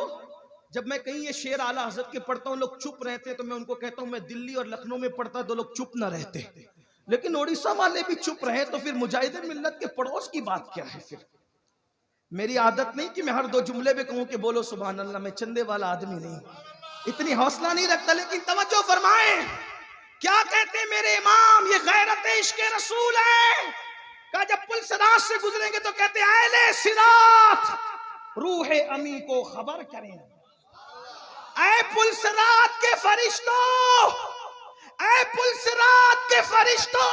जब मैं कहीं ये शेर आला हजरत के पढ़ता हूँ लोग चुप रहते, तो मैं उनको कहता हूँ मैं दिल्ली और लखनऊ में पढ़ता तो लोग चुप न रहते, लेकिन उड़ीसा वाले भी चुप रहे तो फिर मुजाहिद मिल्लत के पड़ोस की बात क्या है? फिर मेरी आदत नहीं कि मैं हर 2 जुमले में कहूं कि बोलो सुभान अल्लाह, मैं चंदे वाला आदमी नहीं, इतनी हौसला नहीं रखता। लेकिन तवज्जो फरमाए क्या कहते मेरे इमाम, ये गैरत इश्क रसूल है। कहा जब पुलसरात से गुजरेंगे तो कहते अहले सिरात रूह अमी को खबर करें। ऐ पुलसरात के फरिश्तों, ऐ पुलसरात के फरिश्तों,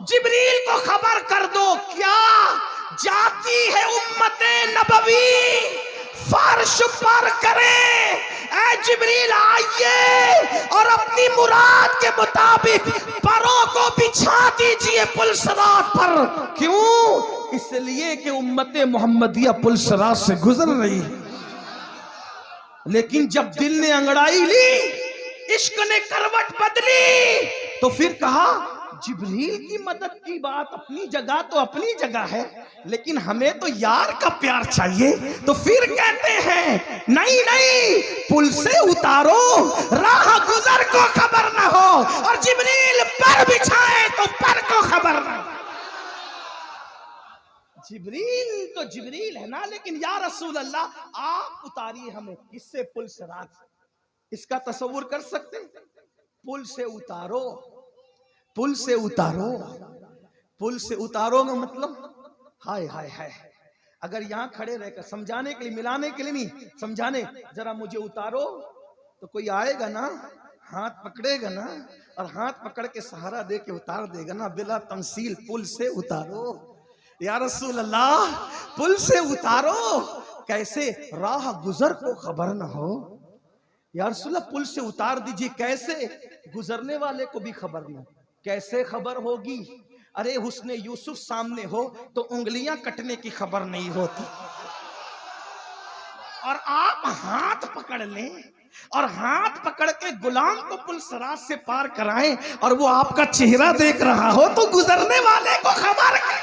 जिब्रील को खबर कर दो क्या जाती है उम्मते नबवी फर्श पर करे। ऐ जिब्रील आइए और अपनी मुराद के मुताबिक परों को बिछा दीजिए पुलसरात पर। क्यों? इसलिए कि उम्मते मोहम्मदिया पुलसरात से गुजर रही। लेकिन जब दिल ने अंगड़ाई ली, इश्क ने करवट बदली, तो फिर कहा जिब्रील की मदद की बात अपनी जगह तो अपनी जगह है, लेकिन हमें तो यार का प्यार चाहिए। तो फिर कहते हैं नहीं नहीं, पुल से उतारो, राह गुजर को खबर ना हो, और जिब्रील पर बिछाए तो पर को खबर ना हो। जिब्रील तो जिब्रील है ना, लेकिन या रसूल अल्लाह आप उतारिए हमें। किससे? पुल से रात। इसका तस्वुर कर सकते? पुल से उतारो, पुल से उतारो, पुल से उतारो का मतलब हाय हाय हाय। अगर यहां खड़े रहकर समझाने के लिए, मिलाने के लिए नहीं, समझाने जरा मुझे उतारो, तो कोई आएगा ना, हाथ पकड़ेगा ना, और हाथ पकड़ के सहारा दे के उतार देगा ना, बिला तमसील। पुल से उतारो या रसूल अल्लाह, पुल से उतारो। कैसे? राह गुजर को खबर ना हो। या रसूल अल्लाह पुल से उतार दीजिए। कैसे? गुजरने वाले को भी खबर ना। कैसे खबर होगी? अरे हुस्ने यूसुफ सामने हो तो उंगलियां कटने की खबर नहीं होती, और आप हाथ पकड़ लें और हाथ पकड़ के गुलाम को पुलसरात से पार कराएं, और वो आपका चेहरा देख रहा हो तो गुजरने वाले को खबर है।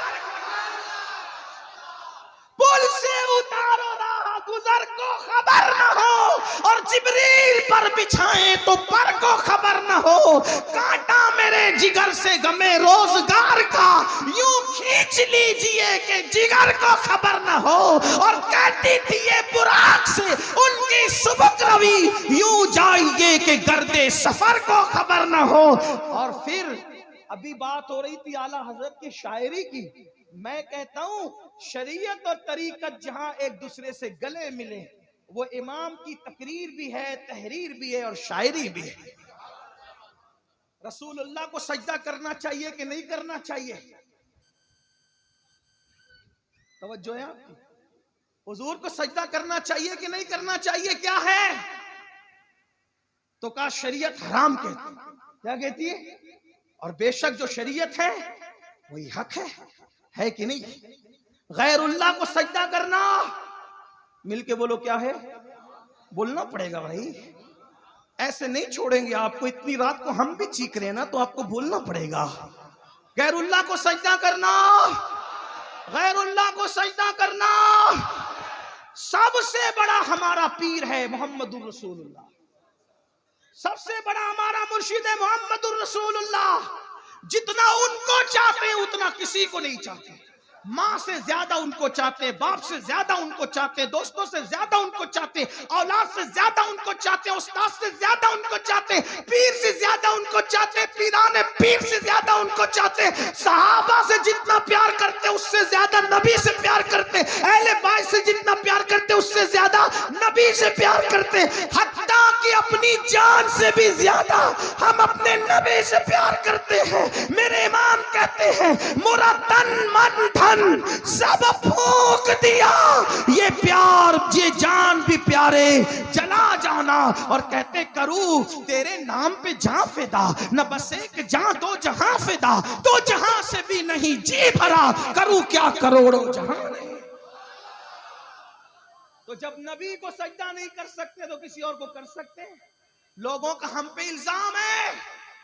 पुल से उतारो, राह गुजर को खबर न हो, और जिब्रील पर बिछाएं तो पर को खबर न हो। कांटा मेरे जिगर से गमे रोजगार का, यूं खींच लीजिए कि जिगर को खबर न हो। और कहती थी ये बुराक से उनकी सुबक रवि, यूं जाइए कि गर्दे सफर को खबर न हो। और फिर अभी बात हो रही थी आला हजरत की शायरी की। मैं कहता हूं शरीयत और तरीकत जहां एक दूसरे से गले मिले, वो इमाम की तकरीर भी है, तहरीर भी है, और शायरी भी है। रसूलुल्लाह को सजदा करना चाहिए कि नहीं करना चाहिए? तवज्जो है आपकी? हुजूर को सजदा करना चाहिए कि नहीं करना चाहिए? क्या है? तो कहा शरीयत हराम कहती। क्या कहती है? और बेशक जो शरीयत है वही हक है कि नहीं? गैरुल्लाह को सजदा करना, मिलके बोलो क्या है? बोलना पड़ेगा भाई, ऐसे नहीं छोड़ेंगे आपको। इतनी रात को हम भी चीख रहे हैं ना, तो आपको बोलना पड़ेगा। गैरुल्लाह को सजदा करना, गैरुल्लाह को सजदा करना। सबसे बड़ा हमारा पीर है मोहम्मदुर रसूलुल्लाह, सबसे बड़ा हमारा मुर्शिद है मोहम्मदुर रसूलुल्लाह। जितना उनको चाहते हैं उतना किसी को नहीं चाहते। माँ से ज्यादा उनको चाहते, बाप से ज्यादा उनको चाहते, दोस्तों से ज्यादा उनको चाहते, औलाद से ज्यादा उनको चाहते, उस्ताद से ज्यादा उनको चाहते, पीर से ज्यादा उनको चाहते, पीराने पीर से ज्यादा उनको चाहते। सहाबा से जितना प्यार करते उससे ज्यादा नबी से प्यार करते, अहले बाइत से जितना प्यार करते उससे ज्यादा नबी से प्यार करते। हत्ता कि अपनी जान से भी ज्यादा हम अपने नबी से प्यार करते हैं। मेरे इमाम कहते हैं मोरा तन मन धन सब फूंक दिया, ये प्यार ये जान भी प्यारे चला जाना। और कहते करूं तेरे नाम पे जहां फिदा, न बस एक जहां दो जहां फिदा, दो जहां से भी नहीं जी भरा, करूं क्या करोड़ों जहां नहीं। तो जब नबी को सजदा नहीं कर सकते तो किसी और को कर सकते हैं? लोगों का हम पे इल्जाम है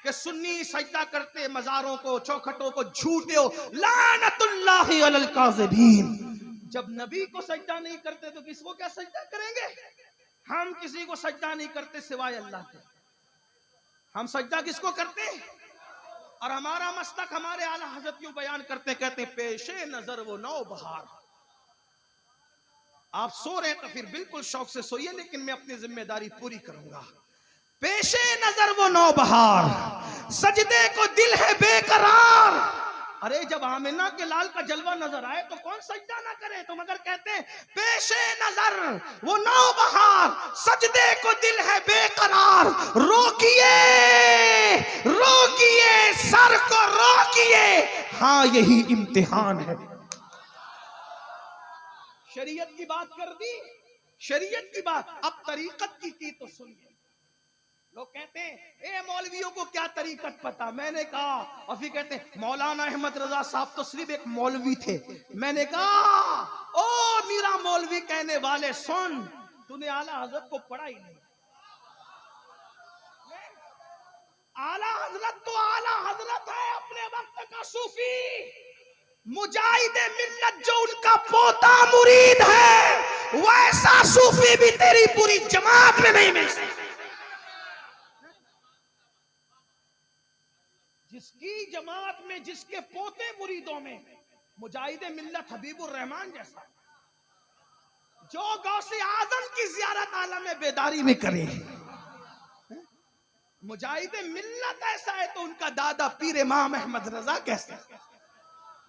कि सुन्नी सजदा करते मजारों को, चौखटों को, झूठे हो, लानतुल्लाहि अलल काज़िबीन। जब नबी को सजदा नहीं करते तो किसको क्या सजदा करेंगे? हम किसी को सजदा नहीं करते सिवाय अल्लाह के। हम सजदा किसको करते? और हमारा मस्तक हमारे आला हजरत यूं बयान करते, कहते पेशे नजर वो नौ बहार। आप सो रहे तो फिर बिल्कुल शौक से सोइए, लेकिन मैं अपनी जिम्मेदारी पूरी करूंगा। पेशे नजर वो नौ बहार, सजदे को दिल है बेकरार। अरे जब आमिना के लाल का जलवा नजर आए तो कौन सजदा ना करे? तो मगर कहते हैं पेशे नजर वो नौ बहार, सजदे को दिल है बेकरार। रोकिए रोकिए सर को रोकिए, हाँ यही इम्तिहान है। शरीयत की बात कर दी, शरीयत की बात। अब तरीकत की तो सुनिए। लोग कहते हैं ए मौलवियों को क्या तरीकत पता। मैंने कहा, और फिर कहते हैं मौलाना अहमद रजा साहब तो सिर्फ एक मौलवी थे। मैंने कहा ओ मीरा मौलवी कहने वाले सुन, तूने आला हजरत को पढ़ा ही नहीं। आला हजरत तो आला हजरत है, अपने वक्त का सूफी मुजाहिदे मिल्लत जो उनका पोता मुरीद है, वैसा सूफी भी तेरी पूरी जमात में नहीं मिल सकता। जिसकी जमात में, जिसके पोते मुरीदों में मुजाहिदे मिल्लत हबीबुर रहमान जैसा, जो गौसे आजम की जियारत आलम में बेदारी में करे, मुजाहिदे मिल्लत ऐसा है तो उनका दादा पीर इमाम अहमद रजा कैसा।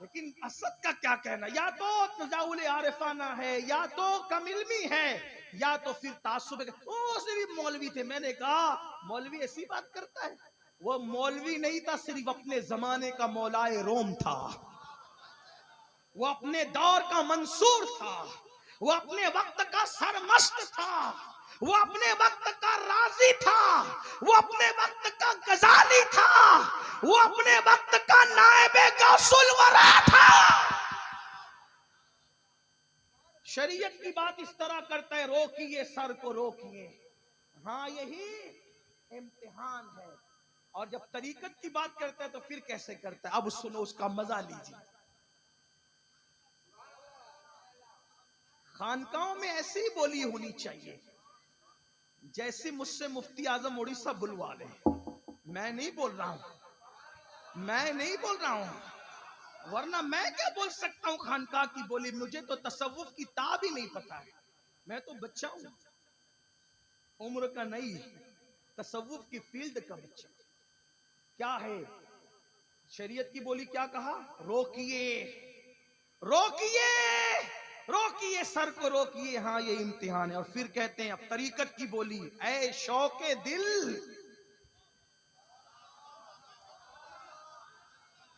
लेकिन असद का क्या कहना, या तो तजाउल आरिफाना है, या तो कम इल्मी है, या तो फिर तासुब। ओ सिर्फ मौलवी थे। मैंने कहा मौलवी ऐसी बात करता है? वो मौलवी नहीं था, सिर्फ अपने जमाने का मौलाए रोम था। वो अपने दौर का मंसूर था, वो अपने वक्त का सरमस्त था, वो अपने वक्त का राजी था, वो अपने वक्त का गजाली था, वो अपने वक्त का नायबे गौसुल वरा था। शरीयत की बात इस तरह करता है, रोकिए सर को रोकिए। हाँ यही इम्तिहान है। और जब तरीकत की बात करता है तो फिर कैसे करता है, अब सुनो, उसका मजा लीजिए। खानकाहों में ऐसी बोली होनी चाहिए जैसे मुझसे मुफ्ती आजम उड़ीसा बुलवा ले। मैं नहीं बोल रहा हूं, मैं नहीं बोल रहा हूं, वरना मैं क्या बोल सकता हूं खानकाह की बोली। मुझे तो तसव्वुफ की ताब ही नहीं पता है। मैं तो बच्चा हूं, उम्र का नहीं, तसव्वुफ की फील्ड का बच्चा। क्या है शरीयत की बोली, क्या कहा? रोकिए रोकिए रोकिए, सर को रोकिए। हाँ ये इम्तिहान है। और फिर कहते हैं अब तरीकत की बोली, ऐ शौके दिल,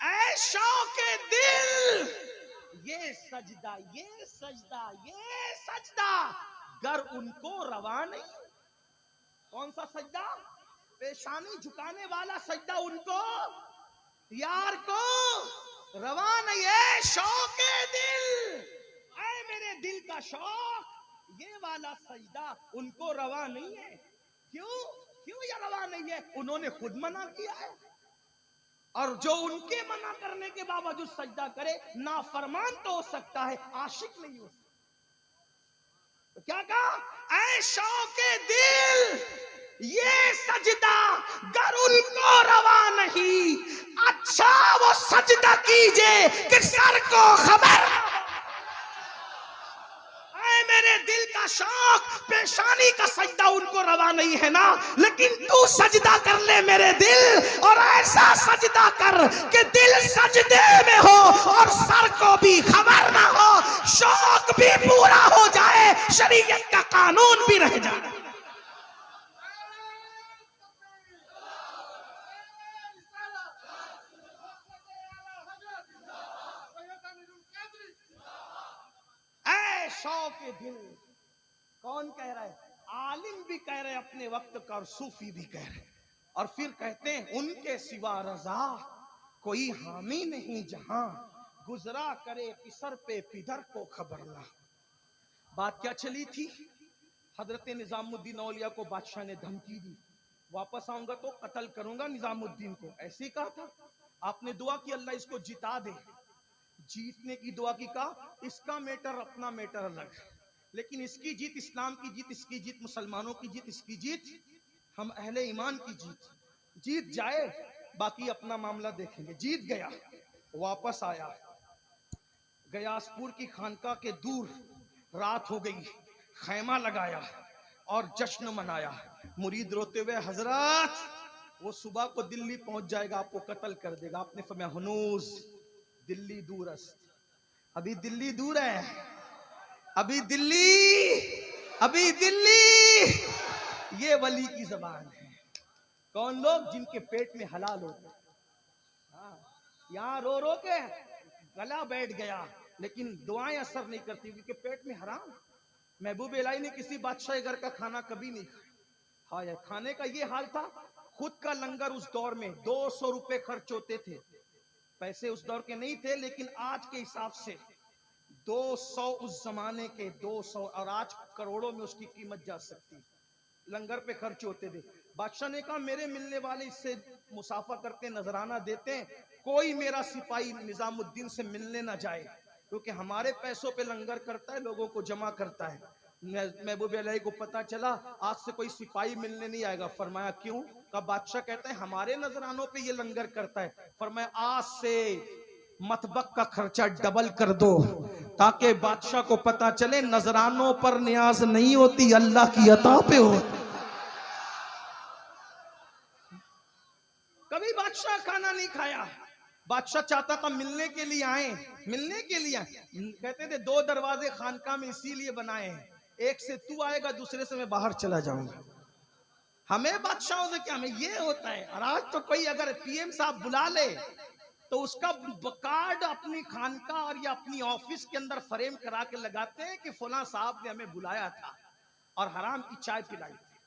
ऐ शौके दिल, ये सजदा, ये सजदा, ये सजदा गर उनको रवा नहीं। कौन सा सजदा? पेशानी झुकाने वाला सजदा उनको, यार को रवा नहीं है। शौके दिल, ऐ मेरे दिल का शौक, ये वाला सजदा उनको रवा नहीं है। क्यों क्यों ये रवा नहीं है? उन्होंने खुद मना किया है। और जो उनके मना करने के बावजूद सजदा करे, नाफरमान तो हो सकता है, आशिक नहीं हो सकता। तो क्या कहा? ऐ शौके दिल, ये सजदा गर उनको रवा नहीं, अच्छा वो सजदा कीजिए कि सर को खबर। ऐ मेरे दिल का शौक, पेशानी का सजदा उनको रवा नहीं है ना, लेकिन तू सजदा कर ले मेरे दिल, और ऐसा सजदा कर कि दिल सजदे में हो और सर को भी खबर ना हो, शौक भी पूरा हो जाए, शरीयत का कानून भी रह जाए। शौके दिल कौन कह रहा है? आलिम भी कह रहे अपने वक्त का, और सूफी भी कह रहे। और फिर कहते हैं उनके सिवा रजा कोई हामी नहीं जहां, गुजरा करे पिसर पे पिदर को खबर ना। बात क्या चली थी? हजरत निजामुद्दीन औलिया को बादशाह ने धमकी दी, वापस आऊंगा तो कत्ल करूंगा निजामुद्दीन को, ऐसे ही कहा था। आपने दुआ की अल्लाह इसको जिता दे, जीतने की दुआ की, कहा इसका मैटर अपना मैटर अलग, लेकिन इसकी जीत इस्लाम की जीत, इसकी जीत मुसलमानों की जीत, इसकी जीत हम अहले ईमान की जीत। जीत जाए बाकी अपना मामला देखेंगे। जीत गया, वापस आया, गयासपुर की खानका के दूर रात हो गई, खैमा लगाया और जश्न मनाया। मुरीद रोते हुए, हजरत वो सुबह को दिल्ली पहुंच जाएगा, आपको कत्ल कर देगा। आपने फरमाया हुनूज दिल्ली दूरस्त, अभी दिल्ली दूर है, अभी दिल्ली, अभी दिल्ली। ये वली की जबान है। कौन लोग? जिनके पेट में हलाल होता है। यहाँ रो रो के गला बैठ गया, लेकिन दुआएं असर नहीं करती क्योंकि पेट में हराम। महबूब इलाही ने किसी बादशाह घर का खाना कभी नहीं खाया। हाँ यार, खाने का ये हाल था, खुद का लंगर उस दौर में 200 रुपए खर्च होते थे। पैसे उस दौर के नहीं थे, लेकिन आज के हिसाब से 200 उस जमाने के 200, और आज करोड़ों में उसकी कीमत जा सकती। लंगर पे खर्च होते थे। बादशाह ने कहा मेरे मिलने वाले इससे मुसाफा करके नजराना देते हैं, कोई मेरा सिपाही निजामुद्दीन से मिलने ना जाए, क्योंकि हमारे पैसों पे लंगर करता है, लोगों को जमा करता है। महबूब इलाही को पता चला आज से कोई सिपाही मिलने नहीं आएगा। फरमाया क्यों? का बादशाह कहता है हमारे नजरानों पे ये लंगर करता है। फरमाया आज से मतबक का खर्चा डबल कर दो, ताकि बादशाह को पता चले नजरानों पर न्याज नहीं होती, अल्लाह की अता पे होती। कभी बादशाह खाना नहीं खाया। बादशाह चाहता था मिलने के लिए आए, मिलने के लिए आए। कहते थे 2 दरवाजे खानका में इसीलिए बनाए हैं, एक से तू आएगा, दूसरे से मैं बाहर चला जाऊंगा। हमें बादशाहों से क्या, हमें ये होता है। और आज तो कोई अगर पीएम साहब बुला ले तो उसका कार्ड अपनी खानका और या अपनी ऑफिस के अंदर फ्रेम करा के लगाते हैं कि फला साहब ने हमें बुलाया था और हराम की चाय पिलाई थी।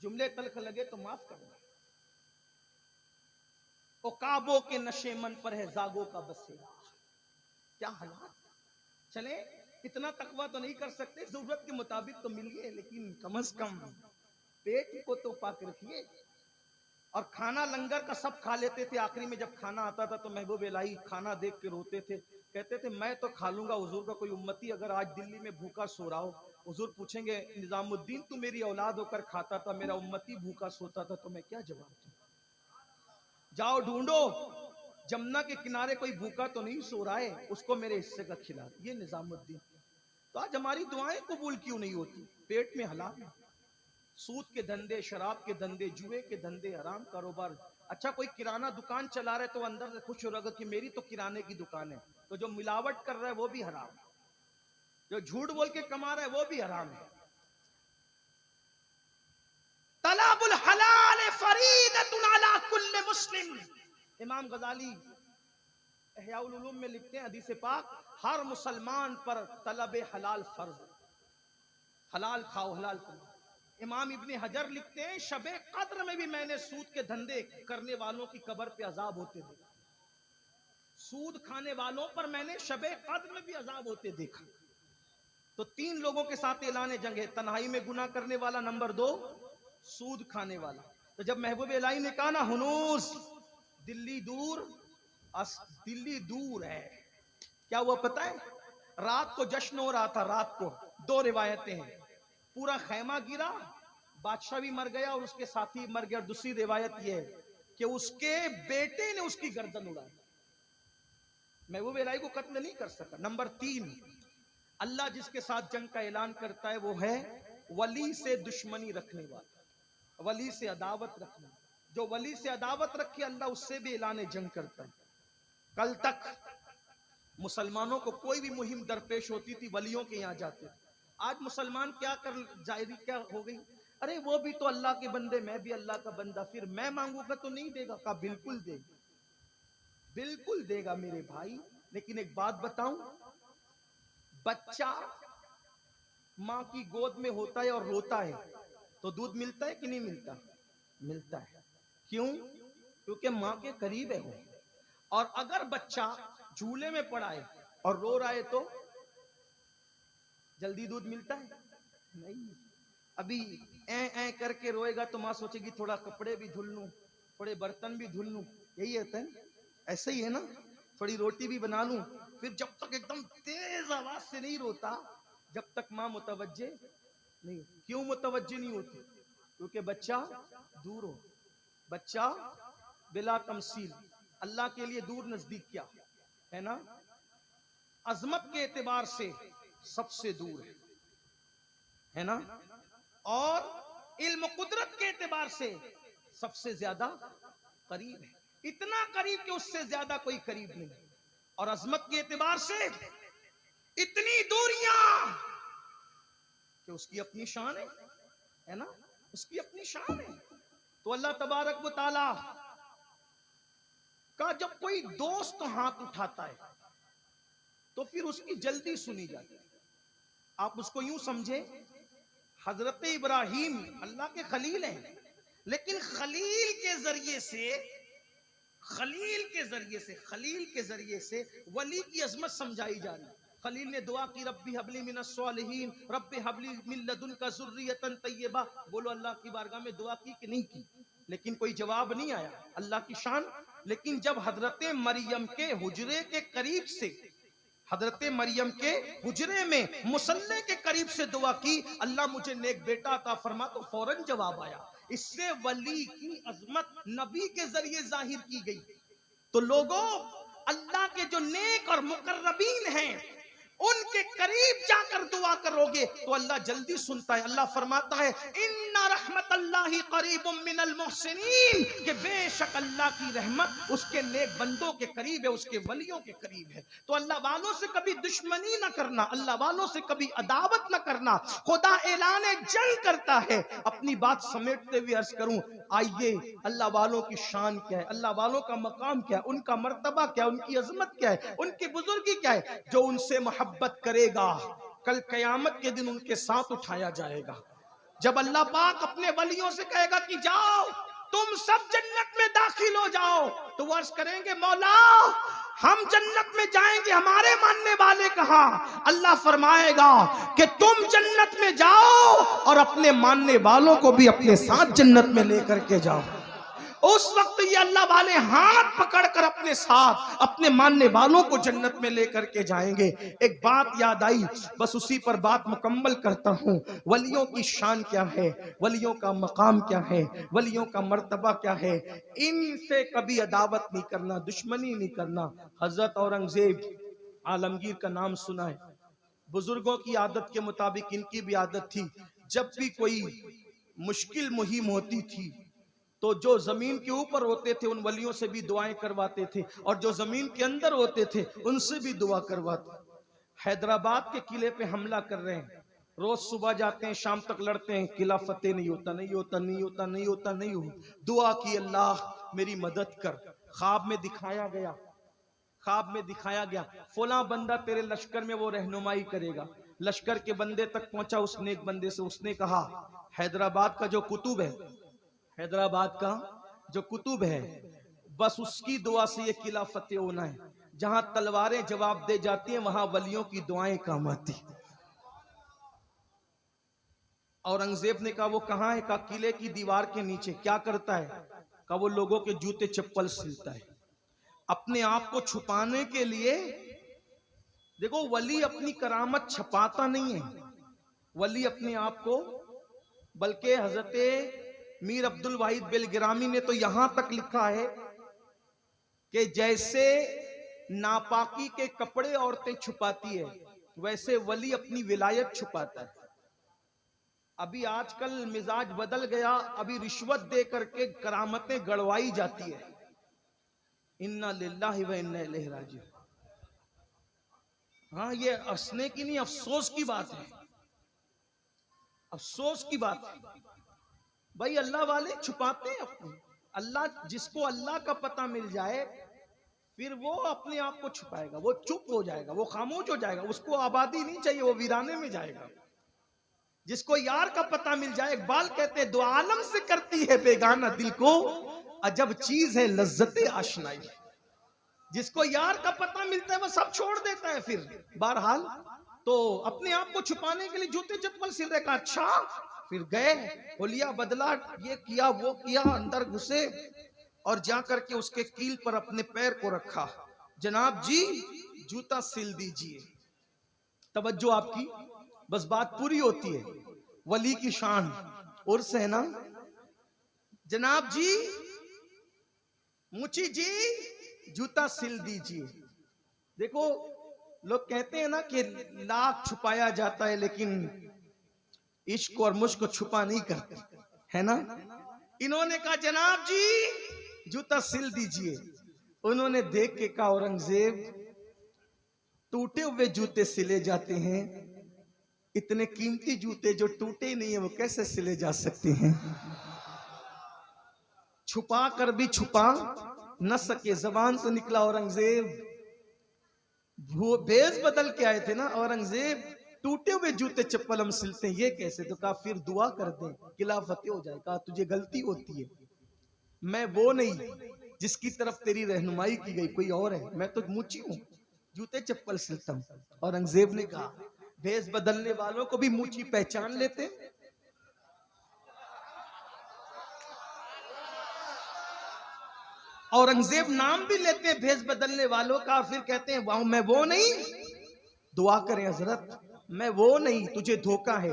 जुमले तल्ख लगे तो माफ करना। ओ काबों के नशे मन पर है जागो का बसेरा। क्या हालात। चले इतना तकवा तो नहीं कर सकते, जरूरत के मुताबिक तो मिलिए, लेकिन कम से कम पेट को तो पाक रखिए। और खाना लंगर का सब खा लेते थे। आखिरी में जब खाना आता था तो महबूब इलाही खाना देख के रोते थे, कहते थे मैं तो खा लूंगा, हुजूर का कोई उम्मती अगर आज दिल्ली में भूखा सो रहा हो, हुजूर पूछेंगे निजामुद्दीन तू मेरी औलाद होकर खाता था, मेरा उम्मती भूखा सोता था, तो मैं क्या जवाब दूं? जाओ ढूंढो, जमुना के किनारे कोई भूखा तो नहीं सो रहा है, उसको मेरे हिस्से का खिला। ये निजामुद्दीन। तो आज हमारी दुआएं कबूल क्यों नहीं होती? पेट में हलाल, सूद के धंधे, शराब के धंधे, जुए के धंधे, हराम कारोबार। अच्छा कोई किराना दुकान चला रहा है तो अंदर से खुश हो रहा है कि मेरी तो किराने की दुकान है, तो जो मिलावट कर रहा है वो भी हराम, जो झूठ बोल के कमा रहा है वो भी हराम है। तलाबुल हलाल फरीदतुन अला कुल्ले मुस्लिम। इमाम गजाली इहयाउल उलूम में लिखते हैं हदीस पाक, हर मुसलमान पर तलब हलाल फर्ज, हलाल खाओ हलाल कमाओ। इमाम इब्ने हजर लिखते हैं शबे कद्र में भी मैंने सूद के धंधे करने वालों की कब्र पे अजाब होते देखा। सूद खाने वालों पर मैंने शबे कद्र में भी अजाब होते देखा। तो 3 लोगों के साथ ऐलान जंग है, तन्हाई में गुनाह करने वाला, नंबर 2 सूद खाने वाला। तो जब महबूब इलाही ने कहा ना हुनूस दिल्ली दूर, दिल्ली दूर है, क्या हुआ पता है? रात को जश्न हो रहा था, रात को 2 रिवायतें हैं, पूरा खैमा गिरा, बादशाह भी मर गया और उसके साथी मर गया। दूसरी रिवायत यह है कि उसके बेटे ने उसकी गर्दन उड़ाई, महबूब इलाही को कत्ल नहीं कर सका। नंबर 3, अल्लाह जिसके साथ जंग का ऐलान करता है वो है वली से दुश्मनी रखने वाला, वली से अदावत रखना। जो वली से अदावत रखे अल्लाह उससे भी ऐलान जंग करता है। कल तक मुसलमानों को कोई भी मुहिम दरपेश होती थी वलियों के यहाँ जाते थे। आज मुसलमान क्या कर जायरी क्या हो गई, अरे वो भी तो अल्लाह के बंदे, मैं भी अल्लाह का बंदा, फिर मैं मांगूंगा तो नहीं देगा? कहा बिल्कुल देगा, बिल्कुल देगा मेरे भाई। लेकिन एक बात बताऊं, बच्चा माँ की गोद में होता है और रोता है तो दूध मिलता है कि नहीं मिलता? मिलता है। क्यों? क्योंकि माँ के करीब है वो। और अगर बच्चा झूले में पड़ा है और रो रहा है तो जल्दी दूध मिलता है? नहीं। अभी ऐ करके रोएगा तो माँ सोचेगी थोड़ा कपड़े भी धुल लूं, थोड़े बर्तन भी धुल लूं, यही होता है। ऐसे ही है ना, थोड़ी रोटी भी बना लूं। फिर जब तक एकदम तेज आवाज से नहीं रोता, जब तक माँ मुतवज्जे नहीं। क्यों मुतवज्जे नहीं होती? क्योंकि बच्चा दूर हो, बच्चा बिला तमसील, अल्लाह के लिए दूर नजदीक क्या है ना, अजमत के एतबार से सबसे दूर है ना, और इल्म कुदरत के एतबार से सबसे ज्यादा करीब है। इतना करीब कि उससे ज्यादा कोई करीब नहीं। और अजमत के एतबार से इतनी दूरियां कि उसकी अपनी शान है ना, उसकी अपनी शान है। तो अल्लाह तबारक व तआला का जब कोई दोस्त हाथ उठाता है तो फिर उसकी जल्दी सुनी जाती है। आप उसको यूं समझे, हजरत इब्राहिम अल्लाह के खलील हैं, लेकिन खलील के जरिए से वली की अजमत समझाई जा रही। खलील ने दुआ की, रब्बी हबली मिनस सालिहीन, रब्बी हबली मिन लदुनका ज़ुर्रियतन तय्यबा। बोलो अल्लाह की बारगाह में दुआ की कि नहीं की? लेकिन कोई जवाब नहीं आया। अल्लाह की शान। लेकिन जब हजरत मरियम के हुजरे के करीब से, हजरत मरियम के हुजरे में मुसल्ले के करीब से दुआ की, अल्लाह मुझे नेक बेटा अता फरमा, तो फौरन जवाब आया। इससे वली की अजमत नबी के जरिए जाहिर की गई। तो लोगों, अल्लाह के जो नेक और मुकर्रबीन हैं, उनके करीब जाकर दुआ करोगे तो अल्लाह जल्दी सुनता है। अल्लाह फरमाता है, इन्ना रहमतल्लाहि करीबुम मिनल मुहसिनीन, कि बेशक अल्लाह की रहमत उसके नेक बंदों के करीब है, उसके वलियों के करीब है। तो अल्लाह वालों से कभी दुश्मनी ना करना, अल्लाह वालों से कभी अदावत ना करना। खुदा ऐलान जंग करता है। अपनी बात समेटते हुए अर्ज करूं, आइए अल्लाह वालों की शान क्या है, अल्लाह वालों का मकाम क्या है, उनका मर्तबा क्या है, उनकी अजमत क्या है, उनकी बुजुर्गी क्या है। जो उनसे मोहब्बत करेगा, कल कयामत के दिन उनके साथ उठाया जाएगा। जब अल्लाह पाक अपने वलियों से कहेगा कि जाओ तुम सब जन्नत में दाखिल हो जाओ, तो वो अर्ज करेंगे, मौला हम जन्नत में जाएंगे, हमारे मानने वाले कहां? अल्लाह फरमाएगा कि तुम जन्नत में जाओ और अपने मानने वालों को भी अपने साथ जन्नत में लेकर के जाओ। उस वक्त ये अल्लाह वाले हाथ पकड़कर अपने साथ अपने मानने वालों को जन्नत में लेकर के जाएंगे। एक बात याद आई, बस उसी पर बात मुकम्मल करता हूँ। वलियों की शान क्या है, वलियों का मकाम क्या है, वलियों का मर्तबा क्या है, इनसे कभी अदावत नहीं करना, दुश्मनी नहीं करना। हजरत औरंगजेब आलमगीर का नाम सुना है। बुजुर्गों की आदत के मुताबिक इनकी भी आदत थी, जब भी कोई मुश्किल मुहिम होती थी तो जो जमीन के ऊपर होते थे उन वलियों से भी दुआएं करवाते थे, और जो जमीन के अंदर होते थे उनसे भी दुआ करवाते। हैदराबाद के किले पे हमला कर रहे हैं, रोज सुबह जाते हैं, शाम तक लड़ते हैं, किला फतेह नहीं होता, नहीं होता, नहीं होता, नहीं होता, नहीं हो। दुआ की, अल्लाह मेरी मदद कर। ख्वाब में दिखाया गया, ख्वाब में दिखाया गया, फला बंदा तेरे लश्कर में वो रहनुमाई करेगा। लश्कर के बंदे तक पहुंचा, उसने एक बंदे से उसने कहा, हैदराबाद का जो कुतुब है, हैदराबाद का जो कुतुब है, बस उसकी दुआ से ये किला फतेह होना है। जहां तलवारें जवाब दे जाती हैं वहां वलियों की दुआएं काम आती। औरंगजेब ने कहा वो कहां है? कहा किले की दीवार के नीचे। क्या करता है? कहा वो लोगों के जूते चप्पल सिलता है, अपने आप को छुपाने के लिए। देखो, वली अपनी करामत छपाता नहीं है, वली अपने आप को, बल्कि हजरत मीर अब्दुल वाहिद बेलगिरामी ने तो यहां तक लिखा है कि जैसे नापाकी के कपड़े औरतें छुपाती है, वैसे वली अपनी विलायत छुपाता है। अभी आजकल मिजाज बदल गया, अभी रिश्वत दे करके करामतें गड़वाई जाती है। इन्ना लिल्लाहि व इन्ना इलैहि राजिऊन। हाँ, ये हंसने की नहीं, अफसोस की बात है, अफसोस की बात है भाई। अल्लाह वाले छुपाते हैं अपने। अल्लाह, जिसको अल्लाह का पता मिल जाए फिर वो अपने आप को छुपाएगा, वो चुप हो जाएगा, वो खामोश हो जाएगा, उसको आबादी नहीं चाहिए, वो वीराने में जाएगा। जिसको यार का पता मिल जाए, इकबाल कहते हैं, दो आलम से करती है बेगाना दिल को, अजब चीज है लज्जते आशनाई। जिसको यार का पता मिलता है वो सब छोड़ देता है फिर। बहरहाल, तो अपने आप को छुपाने के लिए जूते चप्पल सिल रहे का। अच्छा, फिर गए, होलिया बदला, ये किया वो किया, अंदर घुसे और जाकर के उसके कील पर अपने पैर को रखा। जनाब जी, जूता सिल दीजिए। तवज्जो आपकी, बस बात पूरी होती है। वली की शान उर्स है ना। जनाब जी, मुची जी, जूता सिल दीजिए। देखो, लोग कहते हैं ना कि लाख छुपाया जाता है लेकिन इश्क और मुश्क को छुपा नहीं करते, है ना। इन्होंने कहा, जनाब जी जूता सिल दीजिए। उन्होंने देख के कहा, औरंगजेब, टूटे हुए जूते सिले जाते हैं, इतने कीमती जूते जो टूटे नहीं है वो कैसे सिले जा सकते हैं? छुपा कर भी छुपा न सके, जबान से निकला औरंगजेब। भेष बदल के आए थे ना औरंगजेब, टूटे हुए जूते चप्पल हम सिलते हैं, ये कैसे? तो कहा फिर दुआ कर दें, किला फतेह हो जाए। कहा तुझे गलती होती है, मैं वो नहीं जिसकी तरफ तेरी रहनुमाई की गई, कोई और है, मैं तो मुची हूँ, जूते चप्पल सिलता हूँ। औरंगजेब ने कहा भेष बदलने वालों को भी मुची पहचान लेते। औरंगजेब नाम भी लेते हैं भेष बदलने वालों का, फिर कहते हैं वाह मैं वो नहीं, दुआ करें हजरत मैं वो नहीं, तुझे धोखा है।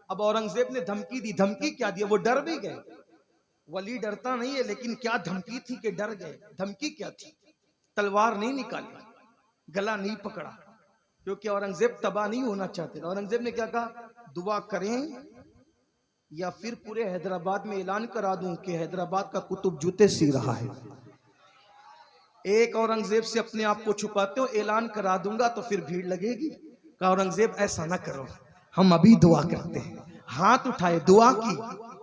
अब औरंगजेब ने धमकी दी, धमकी क्या दी? वो डर भी गए। वली डरता नहीं है, लेकिन क्या धमकी थी कि डर गए। धमकी क्या थी? तलवार नहीं निकाली, गला नहीं पकड़ा, क्योंकि औरंगजेब तबाह नहीं होना चाहते। औरंगजेब ने क्या कहा? दुआ करें या फिर पूरे हैदराबाद में ऐलान करा दूं कि हैदराबाद का कुतुब जूते सी रहा है। एक औरंगजेब से अपने आप को छुपाते हो, ऐलान करा दूंगा तो फिर भीड़ लगेगी। कहा औरंगजेब ऐसा ना करो, हम अभी दुआ करते हैं। हाथ उठाए, दुआ की।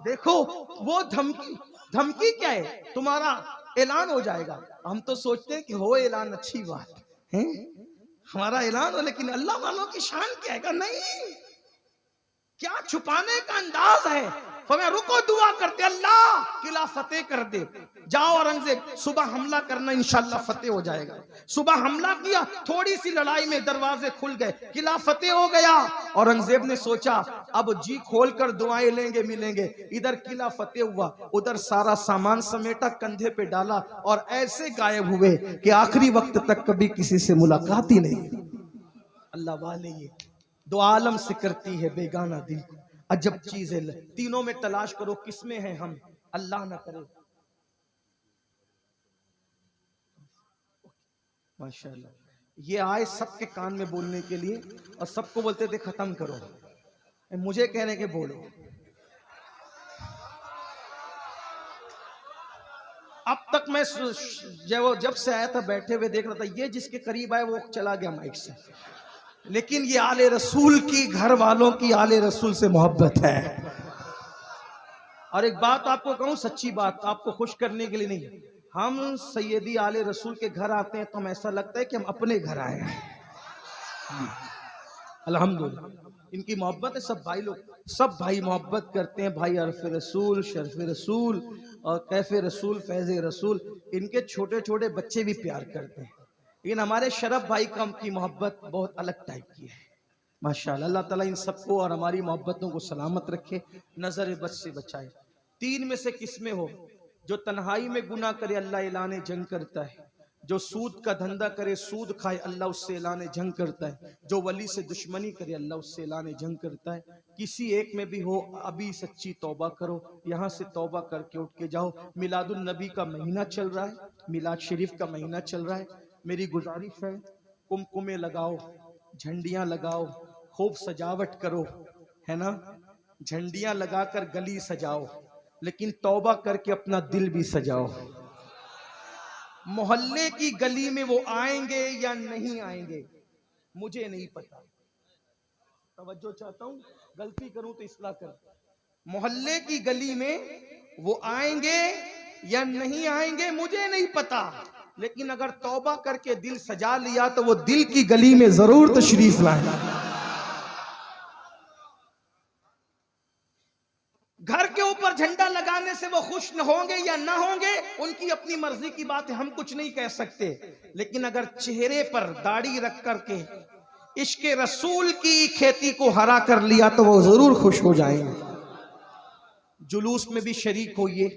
देखो वो धमकी, धमकी क्या है? तुम्हारा ऐलान हो जाएगा। हम तो सोचते हैं कि हो ऐलान, अच्छी बात है, हमारा ऐलान हो, लेकिन अल्लाह वालों की शान क्या है? नहीं, क्या छुपाने का अंदाज है। फरमाया रुको, दुआ करते, अल्लाह किला फतेह कर दे। जाओ औरंगजेब, सुबह हमला करना, इंशाल्लाह फतेह हो जाएगा। सुबह हमला किया, थोड़ी सी लड़ाई में दरवाजे खुल गए, किला फतेह हो गया। औरंगजेब ने सोचा अब जी खोलकर दुआएं लेंगे, मिलेंगे। इधर किला फतेह हुआ, उधर सारा सामान समेटा, कंधे पे डाला और ऐसे गायब हुए कि आखिरी वक्त तक कभी किसी से मुलाकात ही नहीं। अल्लाह वाले ये दो आलम से करती है बेगाना दिल को, अजब चीज है। तीनों में तलाश करो किसमें है हम, अल्लाह ना करे। माशाल्लाह, ये आए सबके कान में बोलने के लिए और सबको बोलते थे खत्म करो, मुझे कहने के बोलो। अब तक मैं जब से आया था बैठे हुए देख रहा था, ये जिसके करीब आए वो चला गया माइक से, लेकिन ये आले रसूल की, घर वालों की आले रसूल से मोहब्बत है। और एक बात आपको कहूं, सच्ची बात, आपको खुश करने के लिए नहीं, हम सैयदी आले रसूल के घर आते हैं तो हम ऐसा लगता है कि हम अपने घर आए हैं। अल्हम्दुलिल्लाह इनकी मोहब्बत है। सब भाई लोग, सब भाई मोहब्बत करते हैं। भाई अरफ रसूल, शरफ रसूल और कैफ रसूल, फैज रसूल, इनके छोटे छोटे बच्चे भी प्यार करते हैं। लेकिन हमारे शरफ भाई की मोहब्बत बहुत अलग टाइप की है। माशाअल्लाह, अल्लाह ताला इन सबको और हमारी मोहब्बतों को सलामत रखे, नजर बद से बचाए। तीन में से किस में हो? जो तन्हाई में गुनाह करे अल्लाह ऐलान जंग करता है, जो सूद का धंधा करे, सूद खाए, अल्लाह उससे ऐलान जंग करता है, जो वली से दुश्मनी करे अल्लाह उससे ऐलान जंग करता है। किसी एक में भी हो, अभी सच्ची तौबा करो, यहाँ से तौबा करके उठ के जाओ। मिलादुन नबी का महीना चल रहा है, मिलाद शरीफ का महीना चल रहा है। मेरी गुजारिश है, कुमकुमे लगाओ, झंडियां लगाओ, खूब सजावट करो, है ना, झंडियां लगाकर गली सजाओ, लेकिन तौबा करके अपना दिल भी सजाओ। मोहल्ले की गली में वो आएंगे या नहीं आएंगे मुझे नहीं पता, तवज्जो चाहता हूं, गलती करूं तो इस्लाह कर। मोहल्ले की गली में वो आएंगे या नहीं आएंगे मुझे नहीं पता, लेकिन अगर तौबा करके दिल सजा लिया तो वो दिल की गली में जरूर तशरीफ लाए। घर के ऊपर झंडा लगाने से वो खुश न होंगे या ना होंगे उनकी अपनी मर्जी की बात है, हम कुछ नहीं कह सकते। लेकिन अगर चेहरे पर दाढ़ी रख करके इश्क रसूल की खेती को हरा कर लिया तो वो जरूर खुश हो जाएंगे। जुलूस में भी शरीक होइए,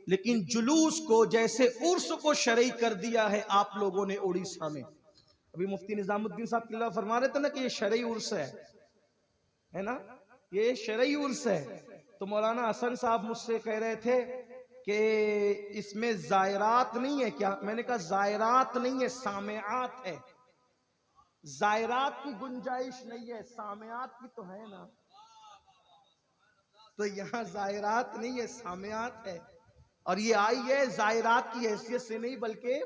लेकिन जुलूस को जैसे उर्स को शरई कर दिया है आप लोगों ने उड़ीसा में। अभी मुफ्ती निजामुद्दीन साहब किला फरमा रहे थे ना कि ये शरई उर्स है ना, ये शरई उर्स है। तो मौलाना हसन साहब मुझसे कह रहे थे कि इसमें जायरात नहीं है क्या? मैंने कहा जायरात नहीं है, सामेआत है। जायरात की गुंजाइश नहीं है, सामेआत की तो है ना। तो यहाँ जायरात नहीं है, सामेआत है। और ये आई है जायरात की हैसियत से नहीं बल्कि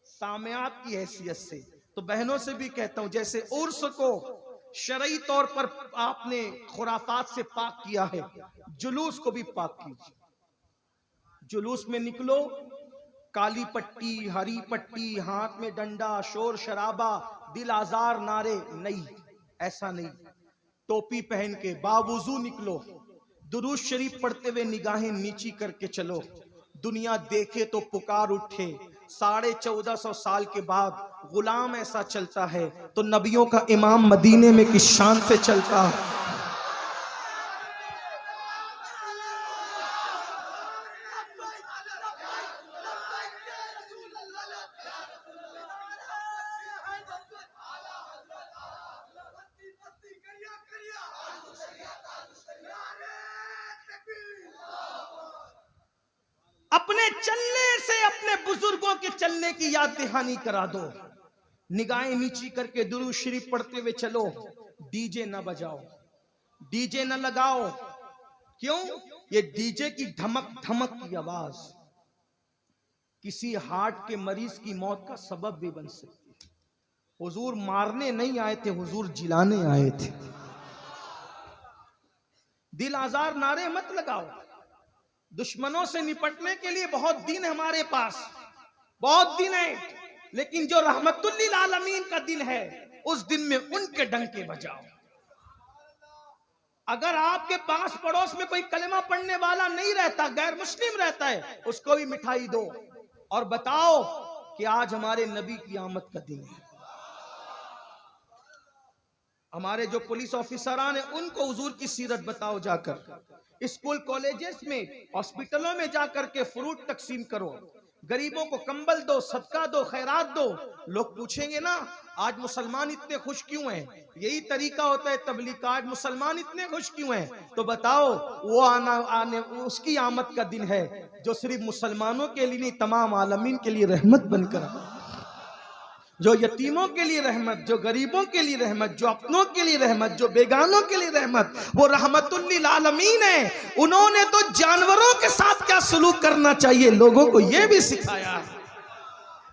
सामेआत की हैसियत से। तो बहनों से भी कहता हूं, जैसे उर्स को शरई तौर पर आपने खुराफात से पाक किया है, जुलूस को भी पाक कीजिए। जुलूस में निकलो, काली पट्टी, हरी पट्टी, हाथ में डंडा, शोर शराबा, दिल आजार नारे नहीं, ऐसा नहीं। टोपी पहन के बावुजू निकलो, दुरूद शरीफ पढ़ते हुए निगाहें नीची करके चलो। दुनिया देखे तो पुकार उठे। 1450 साल के बाद गुलाम ऐसा चलता है तो नबियों का इमाम मदीने में किस शान से चलता है। अपने चलने से अपने बुजुर्गों के चलने की याद दहानी करा दो। निगाहें नीची करके दुरूद शरीफ पढ़ते हुए चलो। डीजे ना बजाओ, डीजे ना लगाओ। क्यों? ये डीजे की धमक धमक की आवाज किसी हार्ट के मरीज की मौत का सबब भी बन सकती है। हुजूर मारने नहीं आए थे, हुजूर जिलाने आए थे। दिल आजार नारे मत लगाओ। दुश्मनों से निपटने के लिए बहुत दिन है हमारे पास, बहुत दिन है, लेकिन जो रहमतुल्लिल आलमीन का दिन है उस दिन में उनके डंके बजाओ। अगर आपके पास पड़ोस में कोई कलमा पढ़ने वाला नहीं रहता, गैर मुस्लिम रहता है, उसको भी मिठाई दो और बताओ कि आज हमारे नबी की आमद का दिन है। हमारे जो पुलिस ऑफिसरान है उनको हुजूर की सीरत बताओ। जाकर स्कूल कॉलेजेस में हॉस्पिटलों में जाकर के फ्रूट तकसीम करो, गरीबों को कंबल दो, सदका दो, खैरात दो। लोग पूछेंगे ना आज मुसलमान इतने खुश क्यों हैं? यही तरीका होता है तबलीग का। आज मुसलमान इतने खुश क्यों हैं? तो बताओ वो आने उसकी आमद का दिन है जो सिर्फ मुसलमानों के लिए नहीं तमाम आलमीन के लिए रहमत बनकर, जो यतीमों के लिए रहमत, जो गरीबों के लिए रहमत, जो अपनों के लिए रहमत, जो बेगानों के लिए रहमत, वो रहमतुल्लिल आलमीन है। उन्होंने तो जानवरों के साथ क्या सलूक करना चाहिए लोगों को ये भी सिखाया है।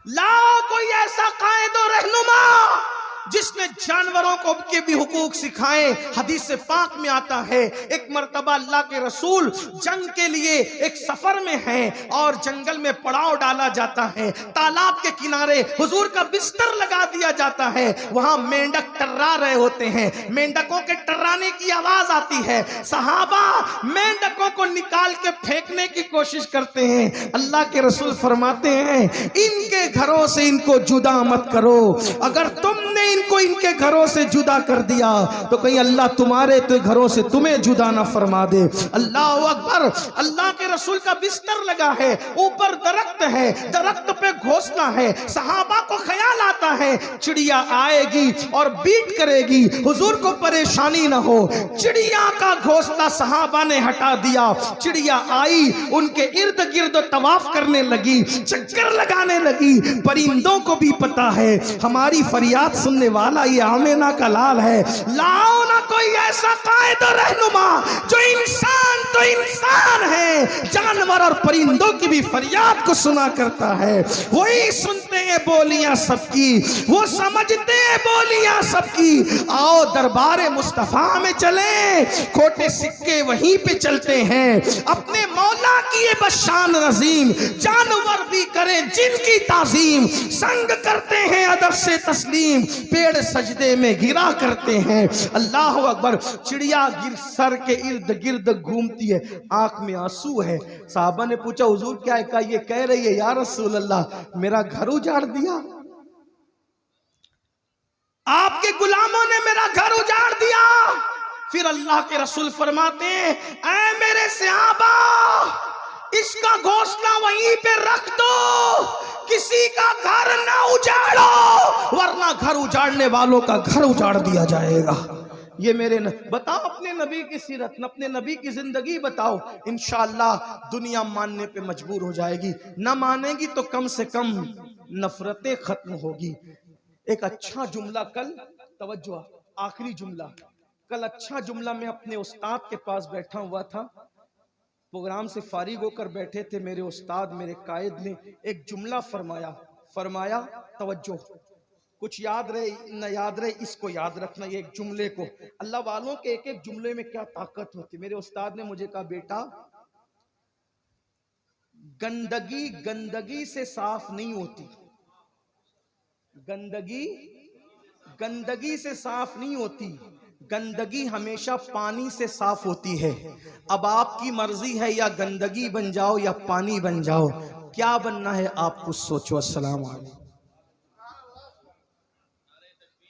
लाओ कोई ऐसा कायदो रहनुमा जिसने जानवरों को के भी हुकूक सिखाए। हदीस पाक में आता है एक मर्तबा अल्लाह के रसूल जंग के लिए एक सफर में हैं और जंगल में पड़ाव डाला जाता है। तालाब के किनारे हुजूर का बिस्तर लगा दिया जाता है। वहां मेंढक टर्रा रहे होते हैं, मेंढकों के टर्राने की आवाज आती है। सहाबा मेंढकों को निकाल के फेंकने की कोशिश करते हैं। अल्लाह के रसूल फरमाते हैं इनके घरों से इनको जुदा मत करो। अगर तुमने इनको इनके घरों से जुदा कर दिया तो कहीं अल्लाह तुम्हारे तो घरों से तुम्हें जुदा ना फरमा दे। अल्लाह अकबर। अल्लाह के रसूल का बिस्तर लगा है, ऊपर दरख्त है, दरख्त पे घोंसला है। सहाबा को ख्याल आता है चिड़िया आएगी और बीट करेगी, हुजूर को परेशानी ना हो। चिड़िया का घोंसला सहाबा ने हटा दिया। चिड़िया आई, उनके इर्द गिर्द तवाफ करने लगी, चक्कर लगाने लगी। परिंदों को भी पता है हमारी फरियाद सुनने वाला ये आमेना का लाल है। लाओ ना कोई ऐसा कायदा रहनुमा जो इंसान तो इंसान है, जानवर और परिंदों की भी फरियाद को सुना करता है। वही सुनते हैं बोलियां सबकी, वो समझते हैं बोलियां सबकी। आओ दरबारे मुस्तफा में चले, खोटे सिक्के वहीं पे चलते हैं। अपने मौला की ये बशान नजीम, जानवर भी करें जिनकी ताजीम, संग करते हैं अदब से तस्लीम, पेड़ सजदे में गिरा करते हैं। अल्लाह अकबर। चिड़िया गिर सर के इर्द गिर्द घूमती है, आंख में आंसू है। साहबा ने पूछा हुजूर क्या है? कहा ये कह रही है या रसूल अल्लाह मेरा घर उजाड़ दिया, आपके गुलामों ने मेरा घर उजाड़ दिया। फिर अल्लाह के रसूल फरमाते हैं ऐ मेरे सहाबा इसका घोंसला वहीं पे रख दो, किसी का घर ना उजाड़ो वरना घर उजाड़ने वालों का घर उजाड़ दिया जाएगा। ये मेरे बताओ अपने नबी की सीरत, अपने नबी की जिंदगी बताओ। इंशाअल्लाह दुनिया मानने पे मजबूर हो जाएगी, ना मानेगी तो कम से कम नफरतें खत्म होगी। एक अच्छा जुमला कल, तवज्जो आखिरी जुमला, कल अच्छा जुमला मैं अपने उस्ताद के पास बैठा हुआ था, प्रोग्राम से फारिग होकर बैठे थे। मेरे उस्ताद मेरे कायद ने एक जुमला फरमाया तवज्जो, कुछ याद रहे न याद रहे इसको याद रखना। ये एक जुमले को, अल्लाह वालों के एक एक जुमले में क्या ताकत होती। मेरे उस्ताद ने मुझे कहा बेटा गंदगी गंदगी से साफ नहीं होती, गंदगी गंदगी से साफ नहीं होती, गंदगी हमेशा पानी से साफ होती है। अब आपकी मर्जी है, या गंदगी बन जाओ या पानी बन जाओ, क्या बनना है आप खुद सोचो। अस्सलाम वालेकुम।